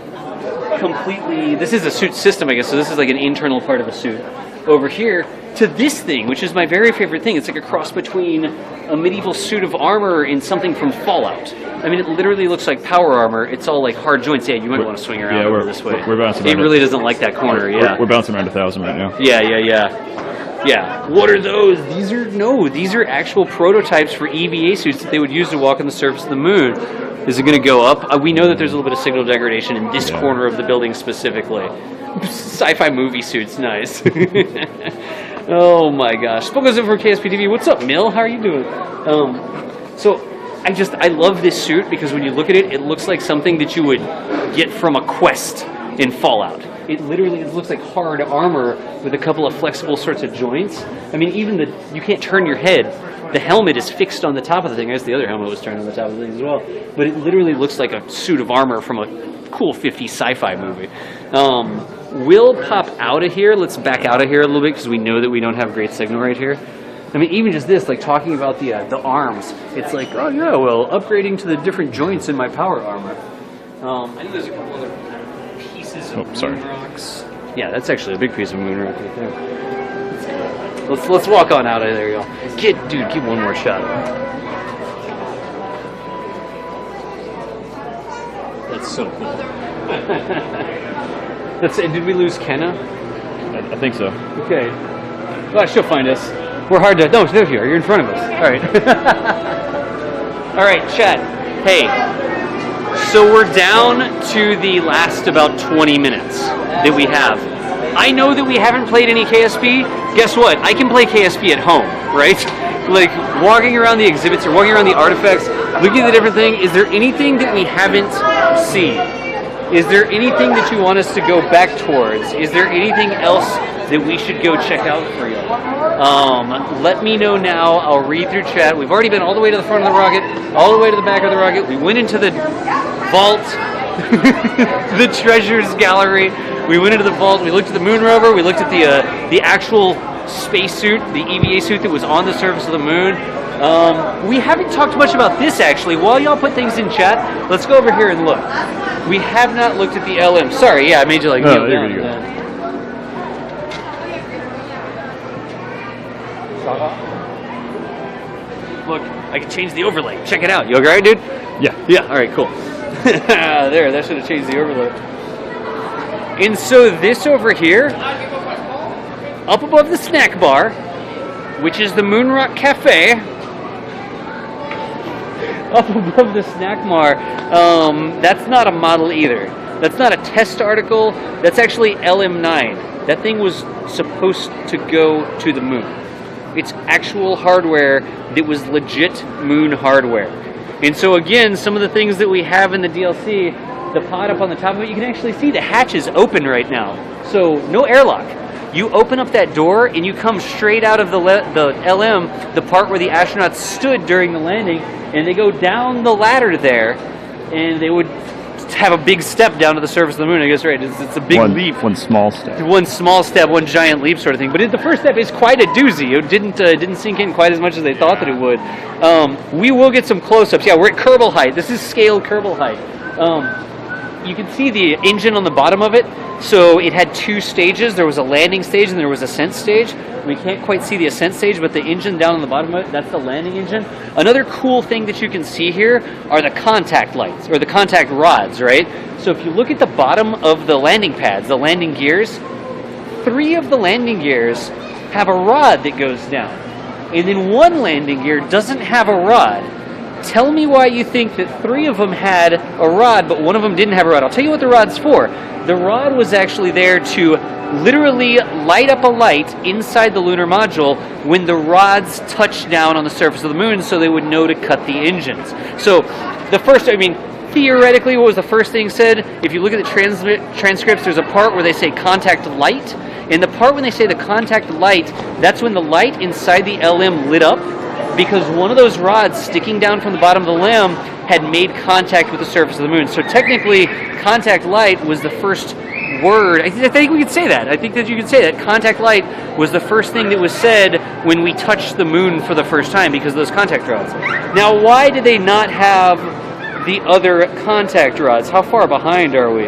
completely, this is a suit system, I guess, so this is like an internal part of a suit over here, to this thing, which is my very favorite thing. It's like a cross between a medieval suit of armor and something from Fallout. I mean, it literally looks like power armor. It's all like hard joints. Yeah, you might want to swing around over this way. We're bouncing It around. really doesn't like that corner, yeah. We're bouncing around 1,000 right now. Yeah. What are those? These are actual prototypes for EVA suits that they would use to walk on the surface of the moon. Is it going to go up? We know that there's a little bit of signal degradation in this corner of the building specifically. Sci-fi movie suits, nice. Oh my gosh. Spoko's in from KSPTV. What's up, Mill? How are you doing? I love this suit because when you look at it, it looks like something that you would get from a quest in Fallout. It looks like hard armor with a couple of flexible sorts of joints. I mean, you can't turn your head. The helmet is fixed on the top of the thing. I guess the other helmet was turned on the top of the thing as well. But it literally looks like a suit of armor from a cool 50s sci-fi movie. We'll pop out of here. Let's back out of here a little bit because we know that we don't have great signal right here. I mean, even just this, like talking about the arms, it's like, oh yeah, well, upgrading to the different joints in my power armor. I think there's a couple other pieces of moon rocks. Yeah, that's actually a big piece of moon rock right there. Let's walk on out of there, y'all. Get one more shot. That's so cool. Did we lose Kenna? I think so. Okay. Well, she'll find us. We're hard to... No, there you are. You're in front of us. All right. All right, chat. Hey. So we're down to the last about 20 minutes that we have. I know that we haven't played any KSP. Guess what? I can play KSP at home, right? Like, walking around the exhibits or walking around the artifacts, looking at the different thing. Is there anything that we haven't seen? Is there anything that you want us to go back towards? Is there anything else that we should go check out for you? Let me know now. I'll read through chat. We've already been all the way to the front of the rocket, all the way to the back of the rocket. We went into the vault, the treasures gallery. We went into the vault. We looked at the moon rover. We looked at the actual spacesuit, the EVA suit that was on the surface of the moon. We haven't talked much about this, actually. While y'all put things in chat, let's go over here and look. We have not looked at the LM. Sorry, yeah, I made you like kneel down. You go. Look, I can change the overlay. Check it out. You alright, dude? Yeah. Yeah, alright, cool. There, that should have changed the overlay. And so this over here, up above the snack bar, which is the Moon Rock Cafe, up above the snack bar, that's not a model either. That's not a test article. That's actually LM9. That thing was supposed to go to the moon. It's actual hardware that was legit moon hardware. And so again, some of the things that we have in the DLC, the pod up on the top of it, you can actually see the hatch is open right now. So no airlock. You open up that door and you come straight out of the LM, the part where the astronauts stood during the landing, and they go down the ladder there, and they would have a big step down to the surface of the moon. I guess, right, it's a big leap. One small step. One small step, one giant leap sort of thing. But the first step is quite a doozy. It didn't sink in quite as much as they thought that it would. We will get some close-ups. Yeah, we're at Kerbal height. This is scaled Kerbal height. You can see the engine on the bottom of it. So it had two stages. There was a landing stage and there was an ascent stage. We can't quite see the ascent stage, but the engine down on the bottom of it, that's the landing engine. Another cool thing that you can see here are the contact lights, or the contact rods, right? So if you look at the bottom of the landing pads, the landing gears, 3 of the landing gears have a rod that goes down. And then 1 landing gear doesn't have a rod. Tell me why you think that 3 of them had a rod, but 1 of them didn't have a rod. I'll tell you what the rod's for. The rod was actually there to literally light up a light inside the lunar module when the rods touched down on the surface of the moon, so they would know to cut the engines. So the first, theoretically, what was the first thing said? If you look at the transcripts, there's a part where they say contact light. In the part when they say the contact light, that's when the light inside the LM lit up, because one of those rods sticking down from the bottom of the LM had made contact with the surface of the moon. So technically, contact light was the first word. I think we could say that. I think that you could say that contact light was the first thing that was said when we touched the moon for the first time because of those contact rods. Now, why did they not have the other contact rods? How far behind are we?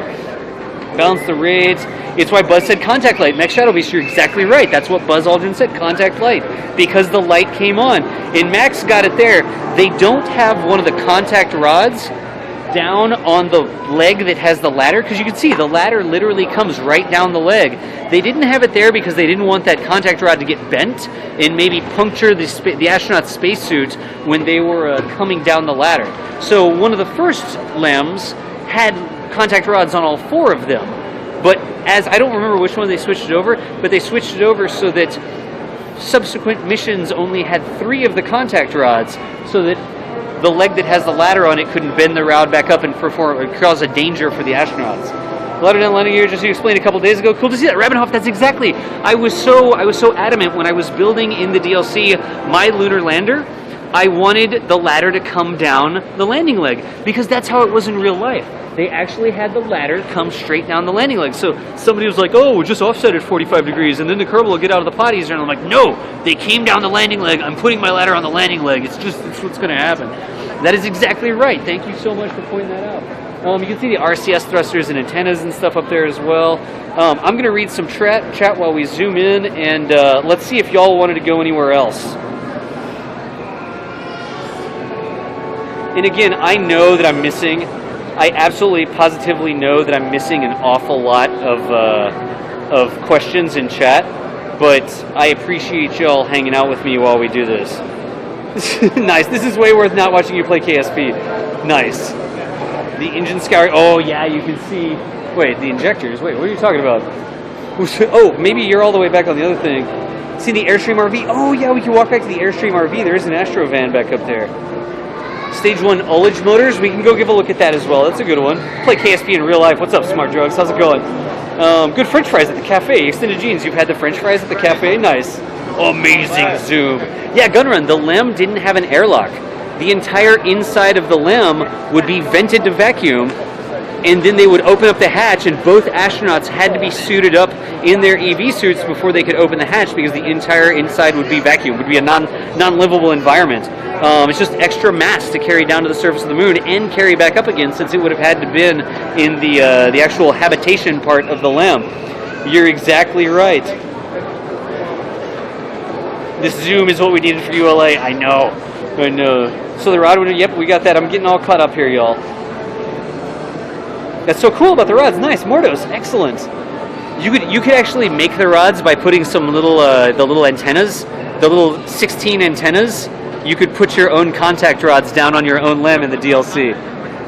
Balance the rates. It's why Buzz said contact light. Max Shadow Beast, you're exactly right. That's what Buzz Aldrin said, contact light, because the light came on. And Max got it there. They don't have one of the contact rods down on the leg that has the ladder, because you can see the ladder literally comes right down the leg. They didn't have it there because they didn't want that contact rod to get bent and maybe puncture the astronaut's spacesuit when they were coming down the ladder. So one of the first LEMs had contact rods on all 4 of them. But as I don't remember which one they switched it over, but they switched it over so that subsequent missions only had 3 of the contact rods, so that the leg that has the ladder on it couldn't bend the rod back up and cause a danger for the astronauts. Ladder down landing gear, just you explained a couple days ago. Cool to see that, Rabenhoff. That's exactly. I was so adamant when I was building in the DLC my lunar lander. I wanted the ladder to come down the landing leg because that's how it was in real life. They actually had the ladder come straight down the landing leg. So somebody was like, oh, just offset it 45 degrees and then the Kerbal will get out of the potties. And I'm like, no, they came down the landing leg. I'm putting my ladder on the landing leg. It's what's going to happen. That is exactly right. Thank you so much for pointing that out. You can see the RCS thrusters and antennas and stuff up there as well. I'm going to read some chat while we zoom in, and let's see if y'all wanted to go anywhere else. And again, I know that I'm missing. I absolutely, positively know that I'm missing an awful lot of questions in chat, but I appreciate y'all hanging out with me while we do this. Nice. This is way worth not watching you play KSP. Nice. The engine scour. Oh, yeah, you can see. Wait, the injectors. Wait, what are you talking about? Oh, maybe you're all the way back on the other thing. See the Airstream RV? Oh, yeah, we can walk back to the Airstream RV. There is an Astro van back up there. Stage 1 ullage motors. We can go give a look at that as well. That's a good one. Play KSP in real life. What's up, Smart Drugs? How's it going? Good French fries at the cafe. Extended Jeans. You've had the French fries at the cafe? Nice. Amazing zoom. Yeah, Gunrun, the LEM didn't have an airlock. The entire inside of the LEM would be vented to vacuum, and then they would open up the hatch, and both astronauts had to be suited up in their EV suits before they could open the hatch because the entire inside would be vacuum, would be a non-livable environment. It's just extra mass to carry down to the surface of the moon and carry back up again, since it would have had to been in the actual habitation part of the LEM. You're exactly right. This zoom is what we needed for ULA. I know. So the rod window, yep, we got that. I'm getting all caught up here, y'all. That's so cool about the rods. Nice, Mordos, excellent. You could actually make the rods by putting some little the little antennas, the little 16 antennas. You could put your own contact rods down on your own LEM in the DLC.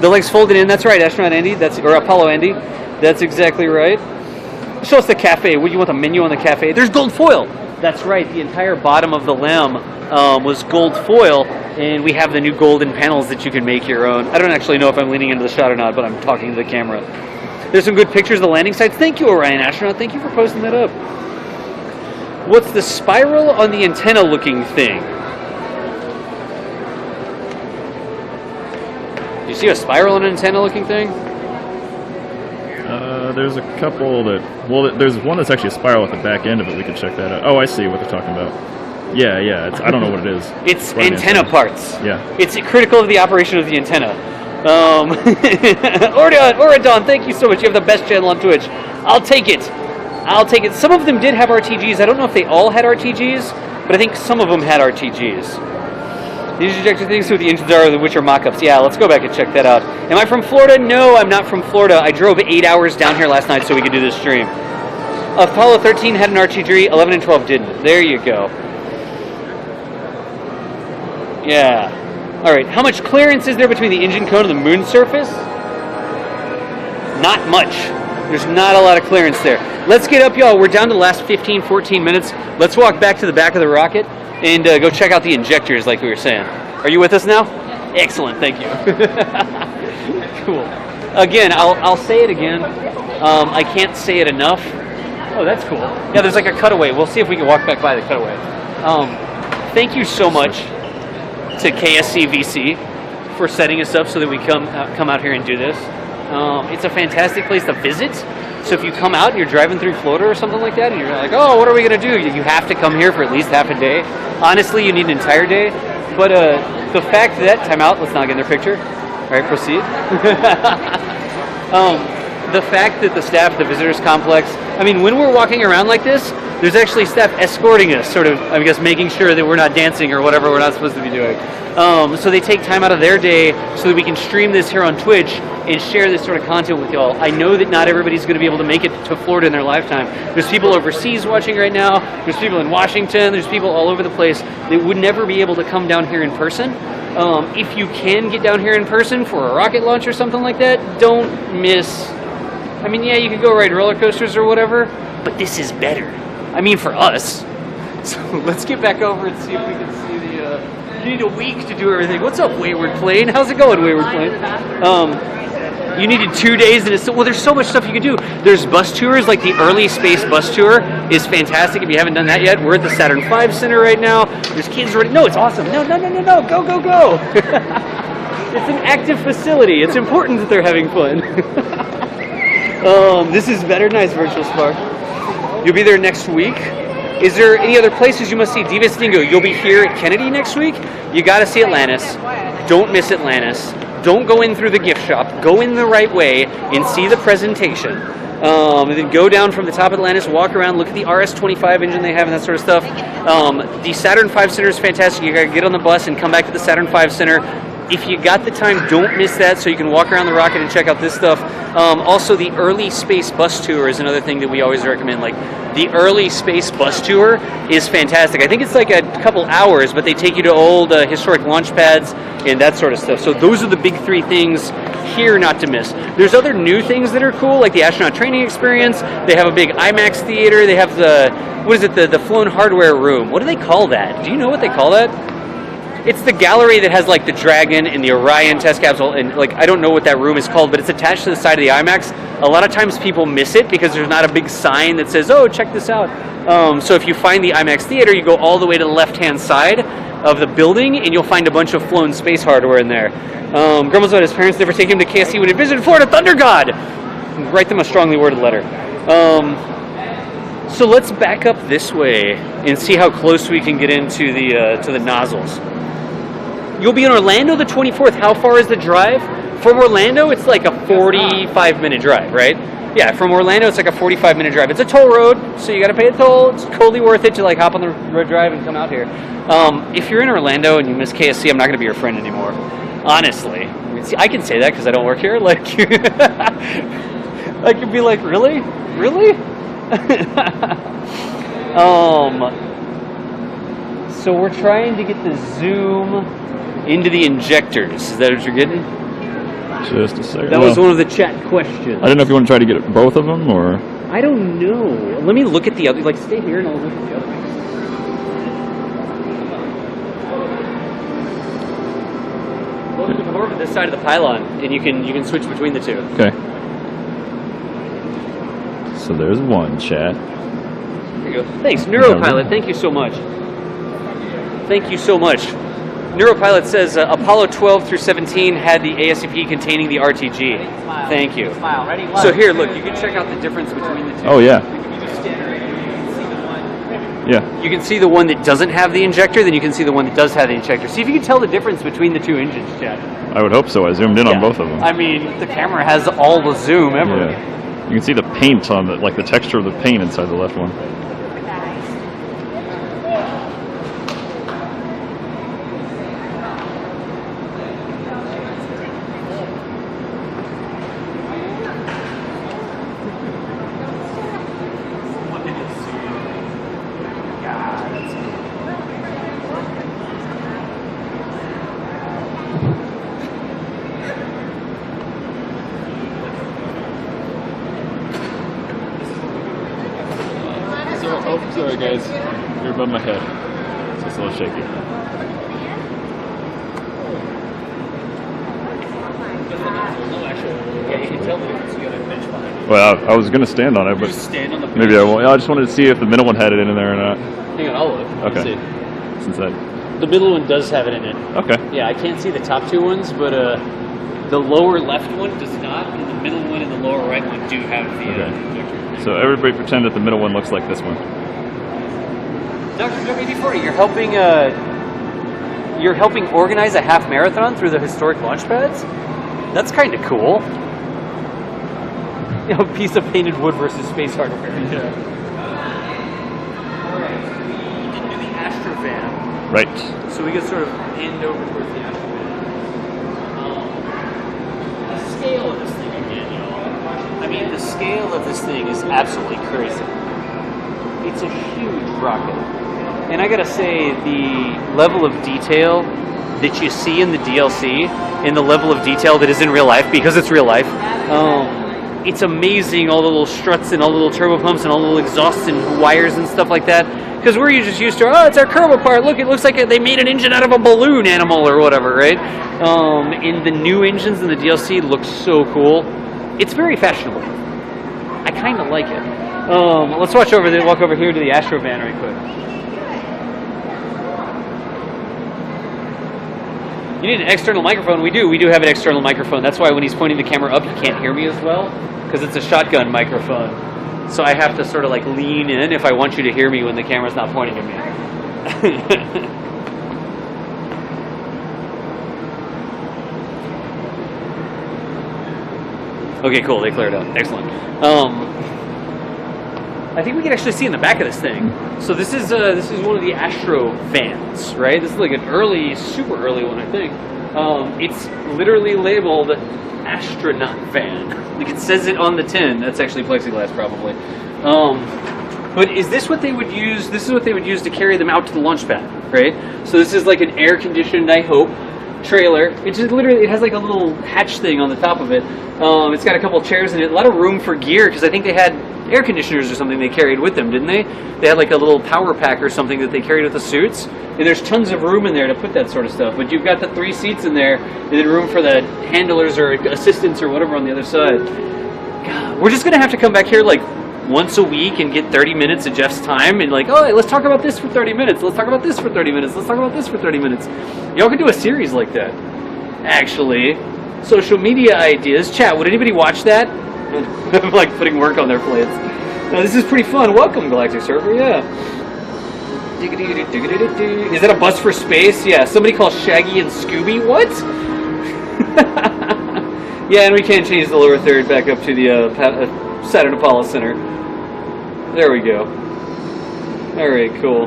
The legs folded in. That's right, Astronaut Andy. Or Apollo Andy. That's exactly right. Show us the cafe. Would you want the menu on the cafe? There's gold foil. That's right. The entire bottom of the LEM was gold foil, and we have the new golden panels that you can make your own. I don't actually know if I'm leaning into the shot or not, but I'm talking to the camera. There's some good pictures of the landing sites. Thank you, Orion Astronaut. Thank you for posting that up. What's the spiral on the antenna looking thing? Do you see a spiral on an antenna looking thing? There's a couple that... Well, there's one that's actually a spiral at the back end of it. We can check that out. Oh, I see what they're talking about. Yeah. I don't know what it is. It's antenna parts. Yeah. It's critical to the operation of the antenna. Oradon, thank you so much. You have the best channel on Twitch. I'll take it. Some of them did have RTGs. I don't know if they all had RTGs, but I think some of them had RTGs. These ejector things, who the engines are, which are mock-ups. Yeah, let's go back and check that out. Am I from Florida? No, I'm not from Florida. I drove 8 hours down here last night so we could do this stream. Apollo 13 had an RTG, 11 and 12 didn't. There you go. Yeah. All right, how much clearance is there between the engine cone and the moon surface? Not much. There's not a lot of clearance there. Let's get up, y'all. We're down to the last 15, 14 minutes. Let's walk back to the back of the rocket and go check out the injectors like we were saying. Are you with us now? Yeah. Excellent, thank you. Cool. Again, I'll say it again. I can't say it enough. Oh, that's cool. Yeah, there's like a cutaway. We'll see if we can walk back by the cutaway. Thank you so much to KSCVC for setting us up so that we come out here and do this. It's a fantastic place to visit. So if you come out and you're driving through Florida or something like that, and you're like, oh, what are we going to do? You have to come here for at least half a day. Honestly, you need an entire day. But the fact that, time out, let's not get in their picture. All right, proceed. The fact that the staff at the visitors complex, I mean, when we're walking around like this, there's actually staff escorting us, sort of, I guess, making sure that we're not dancing or whatever we're not supposed to be doing. So they take time out of their day so that we can stream this here on Twitch and share this sort of content with y'all. I know that not everybody's going to be able to make it to Florida in their lifetime. There's people overseas watching right now. There's people in Washington. There's people all over the place that would never be able to come down here in person. If you can get down here in person for a rocket launch or something like that, don't miss. I mean, yeah, you could go ride roller coasters or whatever, but this is better. I mean, for us. So let's get back over and see if we can see the. You need a week to do everything. What's up, Wayward Plane? How's it going, Wayward Plane? You needed 2 days, and well, there's so much stuff you can do. There's bus tours, like the early space bus tour is fantastic. If you haven't done that yet, we're at the Saturn V Center right now. There's kids already. No, it's awesome. No, go. It's an active facility. It's important that they're having fun. This is better. Nice virtual spark. You'll be there next week. Is there any other places you must see? Divas Dingo, you'll be here at Kennedy next week. You got to see Atlantis. Don't miss Atlantis. Don't go in through the gift shop. Go in the right way and see the presentation. And then go down from the top of Atlantis, walk around, look at the RS-25 engine they have and that sort of stuff. The Saturn V Center is fantastic. You got to get on the bus and come back to the Saturn V Center. If you got the time, don't miss that so you can walk around the rocket and check out this stuff. Also, the early space bus tour is another thing that we always recommend. Like, the early space bus tour is fantastic. I think it's like a couple hours, but they take you to old historic launch pads and that sort of stuff. So those are the big three things here not to miss. There's other new things that are cool, like the astronaut training experience. They have a big IMAX theater. They have the flown hardware room. What do they call that? Do you know what they call that? It's the gallery that has like the Dragon and the Orion test capsule, and like I don't know what that room is called, but it's attached to the side of the IMAX. A lot of times people miss it because there's not a big sign that says, "Oh, check this out." So if you find the IMAX theater, you go all the way to the left-hand side of the building, and you'll find a bunch of flown space hardware in there. Grumble said his parents never take him to KSC when he visited Florida. Thunder God! Write them a strongly worded letter. So let's back up this way and see how close we can get into the nozzles. You'll be in Orlando the 24th. How far is the drive? From Orlando, it's like a 45-minute drive, right? Yeah, from Orlando, it's like a 45-minute drive. It's a toll road, so you got to pay a toll. It's totally worth it to like hop on the road drive and come out here. If you're in Orlando and you miss KSC, I'm not going to be your friend anymore. Honestly, I mean, see, I can say that because I don't work here. Like, I could be like, really? So we're trying to get the zoom into the injectors. Is that what you're getting? Just a second. That was one of the chat questions. I don't know if you want to try to get both of them, or... I don't know. Let me look at the other... Like, stay here and I'll look at the other. Well, come over to this side of the pylon, and you can switch between the two. Okay. So there's one, chat. Here you go. Thanks, Neuropilot. Thank you so much. Thank you so much. Neuropilot says Apollo 12 through 17 had the ASCP containing the RTG. Thank you. So here, look, you can check out the difference between the two. Oh, yeah. You just stand right here, you can see the one. Yeah. You can see the one that doesn't have the injector, then you can see the one that does have the injector. See if you can tell the difference between the two engines, Chad. I would hope so. I zoomed in on both of them. I mean, the camera has all the zoom ever. Yeah. You can see the paint on the texture of the paint inside the left one. Sorry guys, you're above my head, so it's a little shaky. Yeah, you can tell the difference. You got a bench behind you. Well, I was going to stand on it, but just stand on the bench. maybe I won't. I just wanted to see if the middle one had it in there or not. Hang on, I'll look. Okay. Let's see. Since The middle one does have it in it. Okay. Yeah, I can't see the top two ones, but the lower left one does not, and the middle one and the lower right one do have the injector. So everybody pretend that the middle one looks like this one. Dr. WD-40, you're helping organize a half marathon through the historic launch pads? That's kind of cool. You know, piece of painted wood versus space hardware. Yeah. Alright, you didn't do the Astrovan. Right. So we can sort of end over towards the Astrovan. The scale of this thing again, y'all. I mean, the scale of this thing is absolutely crazy. It's a huge rocket. And I gotta say, the level of detail that you see in the DLC and the level of detail that is in real life, because it's real life, it's amazing, all the little struts and all the little turbo pumps and all the little exhausts and wires and stuff like that. Because we're just used to, oh, it's our Kerbal part. Look, it looks like they made an engine out of a balloon animal or whatever, right? And the new engines in the DLC look so cool. It's very fashionable. I kind of like it. Let's walk over here to the Astrovan right quick. You need an external microphone. We do have an external microphone. That's why when he's pointing the camera up, you can't hear me as well, because it's a shotgun microphone. So I have to sort of like lean in if I want you to hear me when the camera's not pointing at me. Okay, cool. They cleared up. Excellent. I think we can actually see in the back of this thing. So this is one of the Astro vans, right? This is like an early, super early one, I think. It's literally labeled astronaut van. Like it says it on the tin. That's actually plexiglass, probably. But is this what they would use? This is what they would use to carry them out to the launch pad, right? So this is like an air-conditioned, I hope, trailer. It just literally, it has like a little hatch thing on the top of it. It's got a couple chairs in it, a lot of room for gear, because I think they had air conditioners or something they carried with them, didn't they? They had like a little power pack or something that they carried with the suits, and there's tons of room in there to put that sort of stuff. But you've got the 3 seats in there, and then room for the handlers or assistants or whatever on the other side. God, we're just gonna have to come back here like once a week and get 30 minutes of Jeff's time and like, oh, let's talk about this for 30 minutes. Let's talk about this for 30 minutes. Let's talk about this for 30 minutes. Y'all could do a series like that. Actually, social media ideas. Chat, would anybody watch that? I'm like putting work on their plates. Now, this is pretty fun. Welcome, Galactic Surfer. Yeah. Is that a bus for space? Yeah. Somebody call Shaggy and Scooby. What? Yeah, and we can't change the lower third back up to the Saturn Apollo Center. There we go. All right, cool.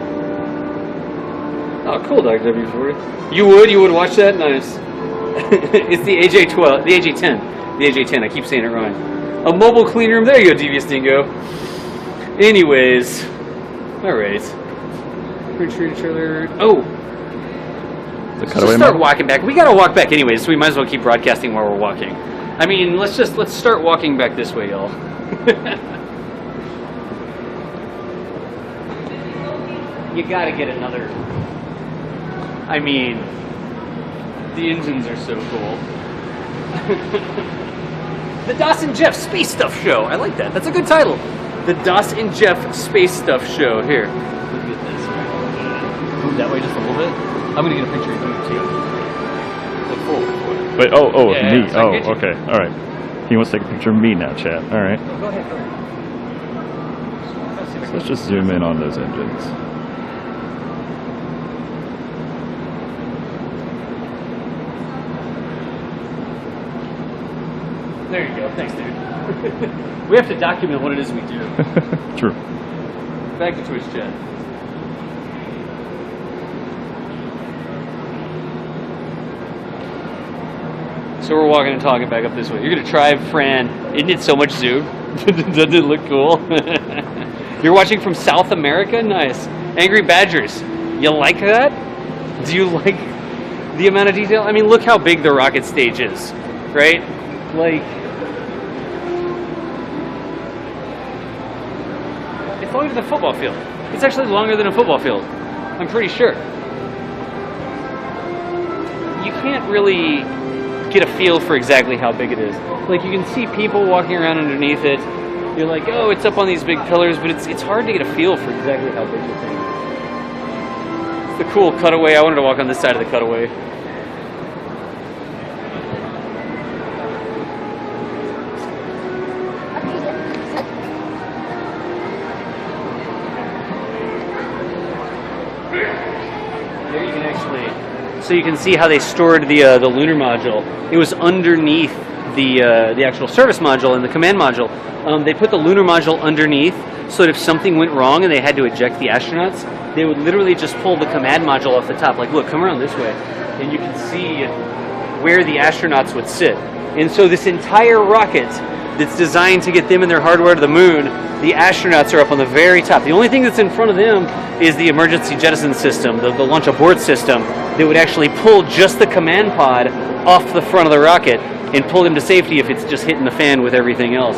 Oh, cool, Dr. W40. You would watch that? Nice. It's the AJ-12, the AJ-10. The AJ-10, I keep saying it wrong. A mobile clean room. There you go, Devious Dingo. Anyways. Alright. Oh. The Let's start walking back. We gotta walk back anyways, so we might as well keep broadcasting while we're walking. I mean, let's start walking back this way, y'all. You gotta get another. I mean, the engines are so cool. The Das and Jeff Space Stuff Show. I like that. That's a good title. The Das and Jeff Space Stuff Show. Here. Look at this. Move that way just a little bit. I'm going to get a picture of you, too. Look forward. Wait, Yeah, me. so I can get you. Okay. All right. He wants to take a picture of me now, chat. All right. Go ahead. So let's just zoom in on those engines. There you go. Thanks, dude. We have to document what it is we do. True. Back to Twitch chat. So we're walking and talking back up this way. You're going to try, Fran. Isn't it so much zoom? Doesn't it look cool? You're watching from South America? Nice. Angry Badgers. You like that? Do you like the amount of detail? I mean, look how big the rocket stage is, right? Like, it's longer than a football field. It's actually longer than a football field. I'm pretty sure. You can't really get a feel for exactly how big it is. Like, you can see people walking around underneath it. You're like, oh, it's up on these big pillars, but it's hard to get a feel for exactly how big the thing is. This the cool cutaway. I wanted to walk on this side of the cutaway. There you can actually, so you can see how they stored the lunar module. It was underneath the actual service module and the command module. They put the lunar module underneath so that if something went wrong and they had to eject the astronauts, they would literally just pull the command module off the top. Like, look, come around this way, and you can see where the astronauts would sit. And so this entire rocket that's designed to get them and their hardware to the moon, the astronauts are up on the very top. The only thing that's in front of them is the emergency jettison system, the launch abort system, that would actually pull just the command pod off the front of the rocket and pull them to safety if it's just hitting the fan with everything else.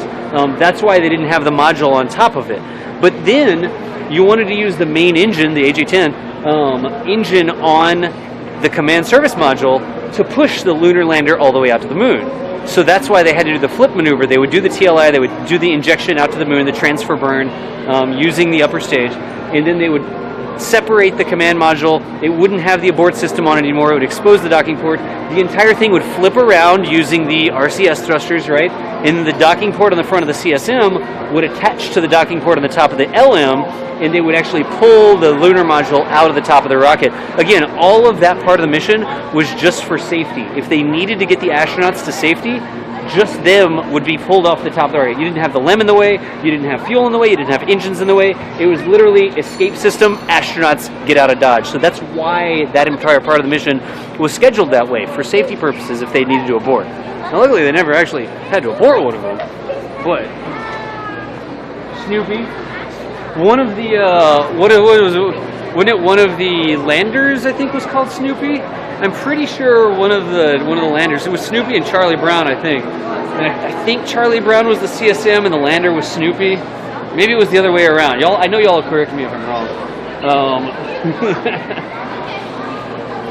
That's why they didn't have the module on top of it. But then you wanted to use the main engine, the AJ-10 engine on the command service module to push the lunar lander all the way out to the moon. So that's why they had to do the flip maneuver. They would do the TLI, they would do the injection out to the moon, the transfer burn, using the upper stage, and then they would separate the command module. It wouldn't have the abort system on it anymore. It would expose the docking port. The entire thing would flip around using the RCS thrusters, right? And the docking port on the front of the CSM would attach to the docking port on the top of the LM, and they would actually pull the lunar module out of the top of the rocket. Again, all of that part of the mission was just for safety. If they needed to get the astronauts to safety, just them would be pulled off the top of the rocket. You didn't have the LEM in the way, you didn't have fuel in the way, you didn't have engines in the way. It was literally escape system, astronauts get out of Dodge. So that's why that entire part of the mission was scheduled that way, for safety purposes if they needed to abort. Now luckily they never actually had to abort one of them, but Snoopy, one of the, wasn't it one of the landers I think was called Snoopy? I'm pretty sure one of the landers. It was Snoopy and Charlie Brown, I think. And I think Charlie Brown was the CSM and the lander was Snoopy. Maybe it was the other way around. Y'all, I know y'all will correct me if I'm wrong.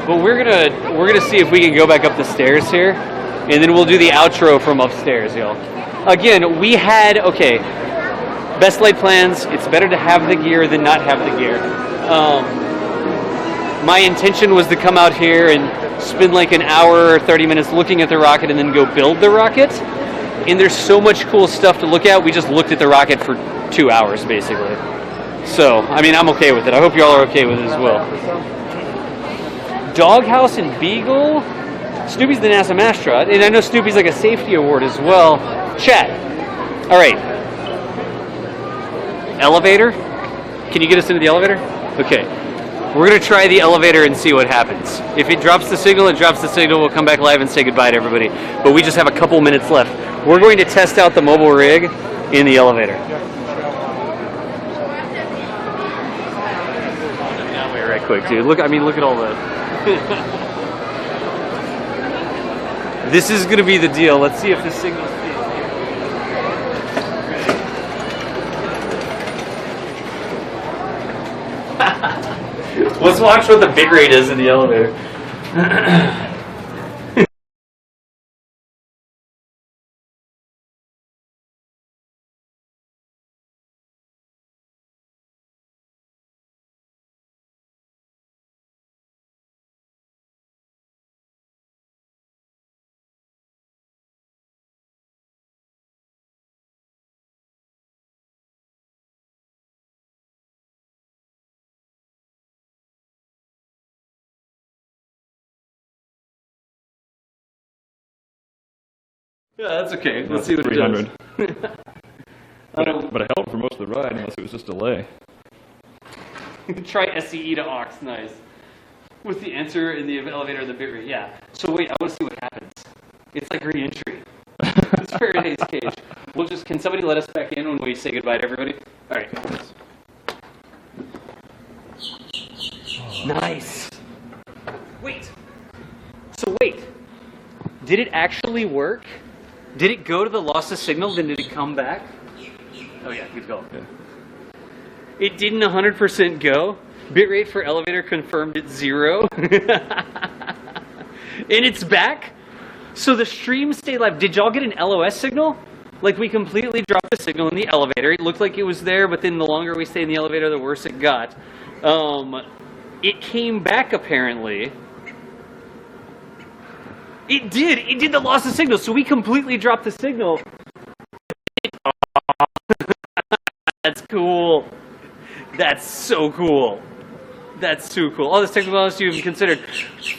But we're gonna see if we can go back up the stairs here, and then we'll do the outro from upstairs, y'all. Again, we had best laid plans. It's better to have the gear than not have the gear. My intention was to come out here and spend like an hour or 30 minutes looking at the rocket and then go build the rocket. And there's so much cool stuff to look at. We just looked at the rocket for 2 hours, basically. So, I mean, I'm okay with it. I hope y'all are okay with it as well. Doghouse and Beagle. Snoopy's the NASA mascot, and I know Snoopy's like a safety award as well. Chat. All right. Elevator. Can you get us into the elevator? Okay. We're going to try the elevator and see what happens. If it drops the signal, it drops the signal. We'll come back live and say goodbye to everybody. But we just have a couple minutes left. We're going to test out the mobile rig in the elevator. That way right quick, dude. Look, I mean, look at all that. This is going to be the deal. Let's see if the signal stays. Let's watch what the bitrate is in the elevator. Yeah, that's okay. Let's see what it does. But I held for most of the ride, unless it was just delay. Try SCE to aux. Nice. What's the answer in the elevator of the bitrate? Yeah. So wait, I want to see what happens. It's like re-entry. It's Faraday's cage. We'll just. Can somebody let us back in when we say goodbye to everybody? All right. Nice. Wait. So wait. Did it actually work? Did it go to the loss of signal, then did it come back? Oh yeah, good go. Yeah. It didn't 100% go. Bitrate for elevator confirmed at 0. And it's back. So the stream stayed live. Did y'all get an LOS signal? Like we completely dropped the signal in the elevator. It looked like it was there, but then the longer we stayed in the elevator, the worse it got. it came back apparently. It did the loss of signal, so we completely dropped the signal. That's cool. That's so cool. That's so cool. All this technology you've considered.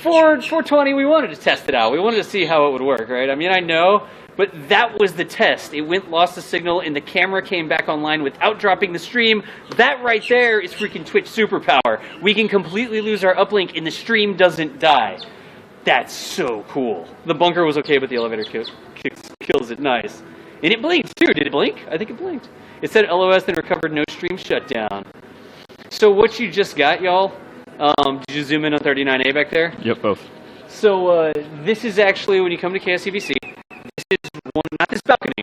420, we wanted to test it out. We wanted to see how it would work, right? I mean, I know, but that was the test. It went, lost the signal, and the camera came back online without dropping the stream. That right there is freaking Twitch superpower. We can completely lose our uplink, and the stream doesn't die. That's so cool. The bunker was okay, but the elevator kills it. Nice. And it blinked, too. Did it blink? I think it blinked. It said LOS and recovered no stream shutdown. So what you just got, y'all, did you zoom in on 39A back there? Yep, both. So this is actually, when you come to KSCVC, this is one, not this balcony.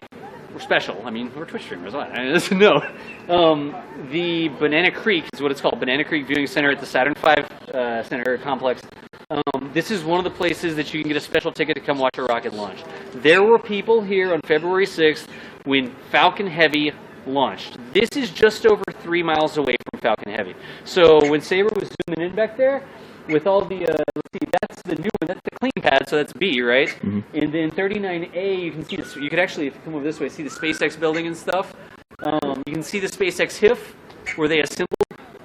We're special. I mean, we're Twitch streamers. What? No. The Banana Creek is what it's called. Banana Creek Viewing Center at the Saturn V Center complex. This is one of the places that you can get a special ticket to come watch a rocket launch. There were people here on February 6th when Falcon Heavy launched. This is just over 3 miles away from Falcon Heavy. So when Saber was zooming in back there, with all the, let's see, that's the new one, that's the clean pad, so that's B, right? Mm-hmm. And then 39A, you can see this, you could actually, if you come over this way, see the SpaceX building and stuff. You can see the SpaceX HIF, where they assembled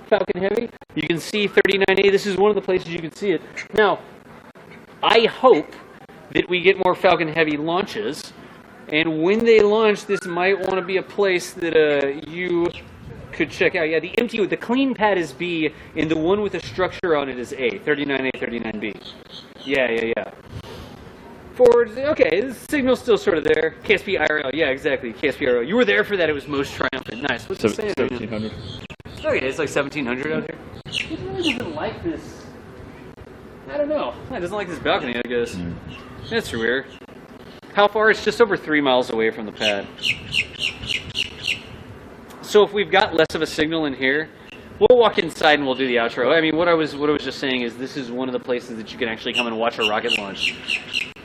Falcon Heavy. You can see 39A, this is one of the places you can see it. Now, I hope that we get more Falcon Heavy launches, and when they launch, this might want to be a place that you could check out. Yeah, the empty, the clean pad is B, and the one with the structure on it is A. 39A, 39B. Yeah. Forward, okay, the signal's still sort of there. KSP IRL, yeah, exactly, KSP IRL. You were there for that, it was most triumphant. Nice, what's it saying? 1700. Okay, it's like 1700 out here. It really doesn't like this. I don't know. It doesn't like this balcony, I guess. That's weird. How far? It's just over 3 miles away from the pad. So if we've got less of a signal in here, we'll walk inside and we'll do the outro. I mean, what I was just saying is this is one of the places that you can actually come and watch a rocket launch.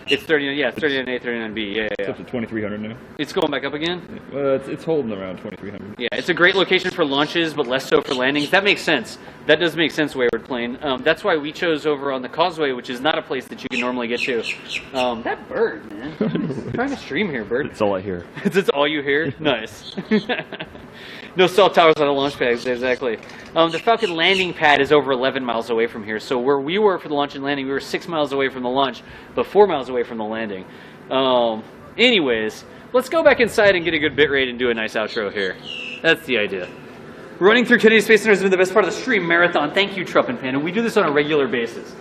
It's 39, yeah, 39A, 39B, yeah. It's up to 2300 now. It's going back up again? It's holding around 2300. Yeah, it's a great location for launches, but less so for landings. That makes sense. That does make sense, Wayward Plane. That's why we chose over on the Causeway, which is not a place that you can normally get to. That bird, man. I'm trying to stream here, bird. That's all I hear. That's all you hear? Nice. No cell towers on the launch pads, exactly. The Falcon landing pad is over 11 miles away from here. So where we were for the launch and landing, we were 6 miles away from the launch, but 4 miles away from the landing. Anyways, let's go back inside and get a good bit rate and do a nice outro here. That's the idea. Running through Kennedy Space Center has been the best part of the stream marathon. Thank you, Trupp and Panda. We do this on a regular basis.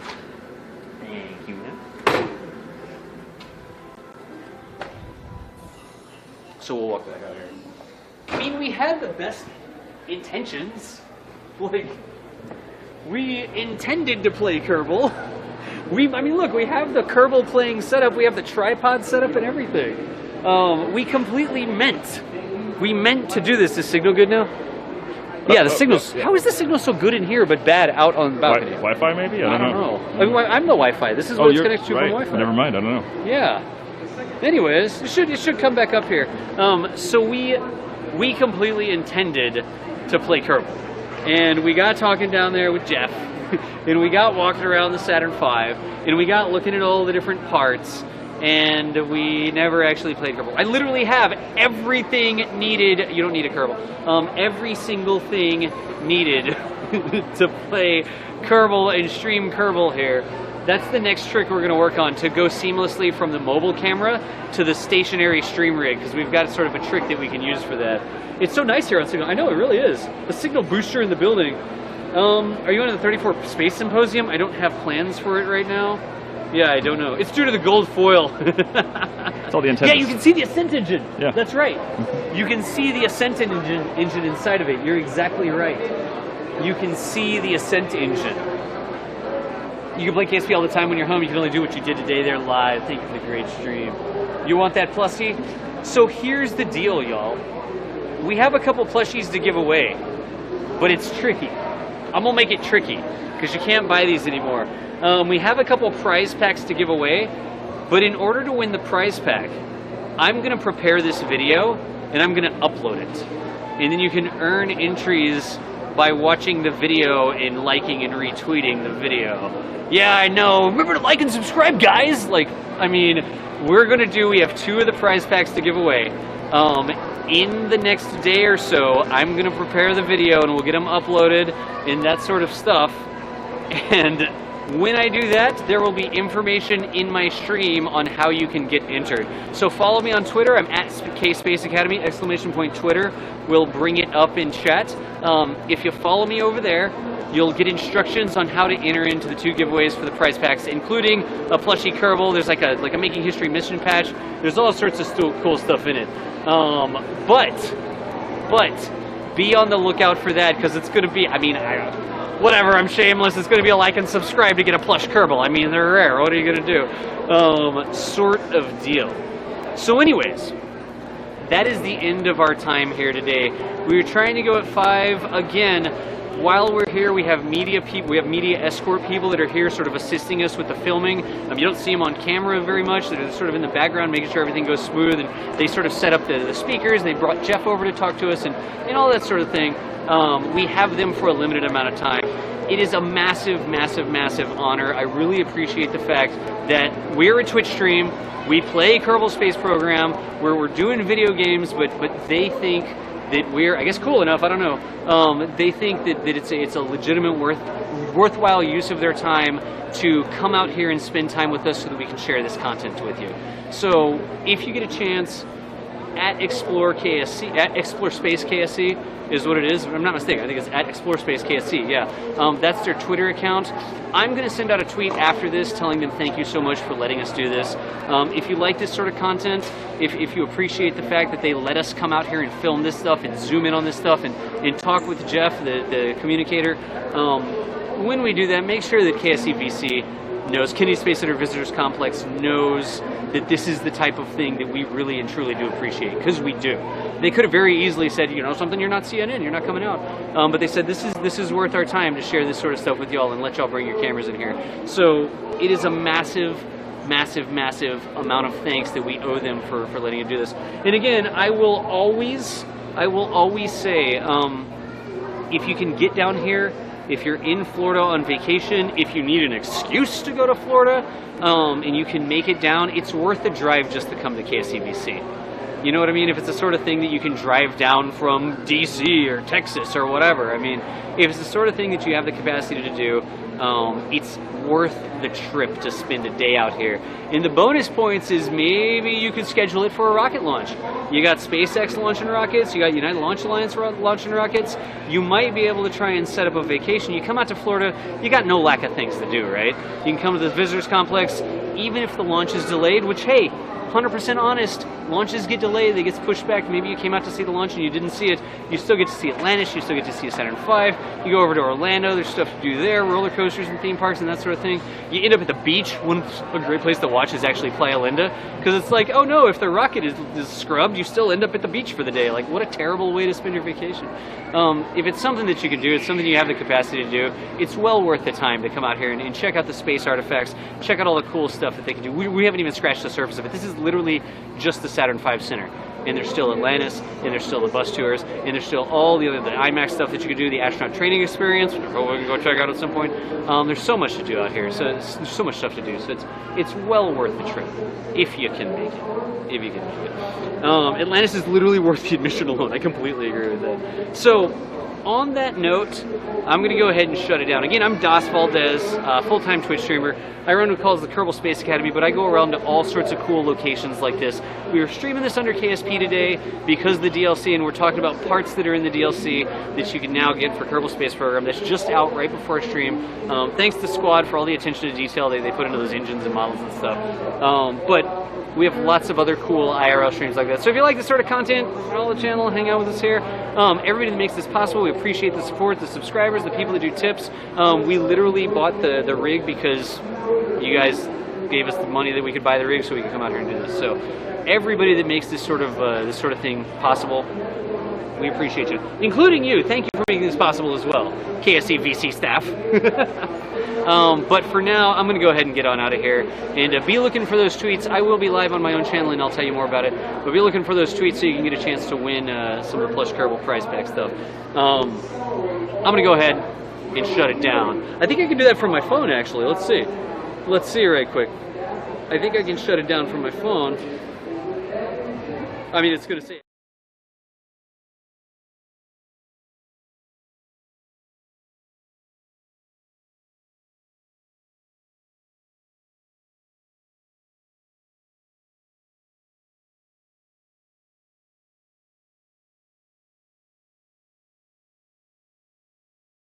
Thank you, man. So we'll walk back out here. I mean, we had the best intentions. Like, we intended to play Kerbal. I mean, look, we have the Kerbal playing setup. We have the tripod setup and everything. We completely meant. We meant to do this. Is signal good now? Yeah, the signal's... How is the signal so good in here but bad out on the balcony? Wi-Fi maybe? I don't know. I mean, I'm the Wi-Fi. This is what it's connected to from Wi-Fi. Never mind, I don't know. Yeah. Anyways, it should come back up here. So we completely intended to play Kerbal. And we got talking down there with Jeff. And we got walking around the Saturn V. And we got looking at all the different parts. And we never actually played Kerbal. I literally have everything needed. You don't need a Kerbal. Every single thing needed to play Kerbal and stream Kerbal here. That's the next trick we're going to work on, to go seamlessly from the mobile camera to the stationary stream rig, because we've got sort of a trick that we can use for that. It's so nice here on Signal. I know, it really is. The signal booster in the building. Are you on the 34 Space Symposium? I don't have plans for it right now. Yeah, I don't know. It's due to the gold foil. It's all the antennas. Yeah, you can see the Ascent engine. Yeah. That's right. You can see the Ascent engine inside of it. You're exactly right. You can see the Ascent engine. You can play KSP all the time when you're home. You can only do what you did today there live. Thank you for the great stream. You want that plushie? So here's the deal, y'all. We have a couple plushies to give away, but it's tricky. I'm gonna make it tricky because you can't buy these anymore. We have a couple prize packs to give away, but in order to win the prize pack, I'm gonna prepare this video and I'm gonna upload it. And then you can earn entries by watching the video and liking and retweeting the video. Yeah, I know. Remember to like and subscribe, guys. Like, I mean, we have 2 of the prize packs to give away. In the next day or so, I'm gonna prepare the video and we'll get them uploaded and that sort of stuff. And when I do that, there will be information in my stream on how you can get entered. So follow me on Twitter. I'm at K-Space Academy, ! Twitter. We'll bring it up in chat. If you follow me over there, you'll get instructions on how to enter into the 2 giveaways for the prize packs, including a plushie Kerbal. There's like a Making History mission patch. There's all sorts of cool stuff in it. But be on the lookout for that, because it's going to be, I mean, whatever, I'm shameless. It's going to be a like and subscribe to get a plush Kerbal. I mean, they're rare. What are you going to do? Sort of deal. So anyways, that is the end of our time here today. We were trying to go at 5 again. While we're here, we have media escort people that are here sort of assisting us with the filming. You don't see them on camera very much. They're sort of in the background making sure everything goes smooth, and they sort of set up the speakers. They brought Jeff over to talk to us and all that sort of thing. We have them for a limited amount of time. It is a massive, massive, massive honor. I really appreciate the fact that we're a Twitch stream. We play Kerbal Space Program where we're doing video games, but they think that we're, I guess, cool enough, I don't know. They think that it's a legitimate, worthwhile use of their time to come out here and spend time with us so that we can share this content with you. So if you get a chance, at Explore KSC, at Explore Space KSC is what it is. If I'm not mistaken, I think it's at Explore Space KSC, yeah. That's their Twitter account. I'm going to send out a tweet after this telling them thank you so much for letting us do this. If you like this sort of content, if you appreciate the fact that they let us come out here and film this stuff and zoom in on this stuff and talk with Jeff, the communicator, when we do that, make sure that KSCVC knows, Kennedy Space Center Visitors Complex knows that this is the type of thing that we really and truly do appreciate, because we do. They could have very easily said, you know, something, you're not CNN, you're not coming out. But they said, this is worth our time to share this sort of stuff with y'all and let y'all bring your cameras in here. So it is a massive, massive, massive amount of thanks that we owe them for letting you do this. And again, I will always say, if you can get down here, if you're in Florida on vacation, if you need an excuse to go to Florida, and you can make it down, it's worth the drive just to come to KSCVC. You know what I mean? If it's the sort of thing that you can drive down from DC or Texas or whatever. I mean, if it's the sort of thing that you have the capacity to do, it's worth the trip to spend a day out here. And the bonus points is maybe you could schedule it for a rocket launch. You got SpaceX launching rockets, you got United Launch Alliance launching rockets. You might be able to try and set up a vacation. You come out to Florida, you got no lack of things to do, right? You can come to the Visitors Complex, even if the launch is delayed, which, hey, 100% honest, launches get delayed, they get pushed back. Maybe you came out to see the launch and you didn't see it. You still get to see Atlantis, you still get to see a Saturn V. You go over to Orlando, there's stuff to do there, roller coasters and theme parks and that sort of thing. You end up at the beach. A great place to watch is actually Playa Linda, because it's like, oh no, if the rocket is scrubbed, you still end up at the beach for the day. Like, what a terrible way to spend your vacation. If it's something that you can do, it's something you have the capacity to do, it's well worth the time to come out here and check out the space artifacts, check out all the cool stuff that they can do. We haven't even scratched the surface of it. This is literally just the Saturn V Center. And there's still Atlantis, and there's still the bus tours, and there's still all the IMAX stuff that you can do, the astronaut training experience, which we can go check out at some point. There's so much to do out here, so there's so much stuff to do, so it's well worth the trip, if you can make it. If you can make it. Atlantis is literally worth the admission alone. I completely agree with that. So, on that note, I'm going to go ahead and shut it down. Again, I'm Das Valdez, full-time Twitch streamer. I run what calls the Kerbal Space Academy, but I go around to all sorts of cool locations like this. We were streaming this under KSP today because of the DLC, and we're talking about parts that are in the DLC that you can now get for Kerbal Space Program. That's just out right before our stream. Thanks to Squad for all the attention to detail they put into those engines and models and stuff. But we have lots of other cool IRL streams like that. So if you like this sort of content, follow the channel, hang out with us here. Everybody that makes this possible, we appreciate the support, the subscribers, the people that do tips. We literally bought the rig because you guys gave us the money that we could buy the rig so we could come out here and do this. So everybody that makes this sort of thing possible, we appreciate you, including you. Thank you for making this possible as well, KSCVC staff. But for now, I'm going to go ahead and get on out of here. And be looking for those tweets. I will be live on my own channel, and I'll tell you more about it. But be looking for those tweets so you can get a chance to win some of the plush Kerbal prize pack stuff. I'm gonna go ahead and shut it down. I think I can do that from my phone actually. Let's see. Let's see right quick. I think I can shut it down from my phone. I mean, it's gonna say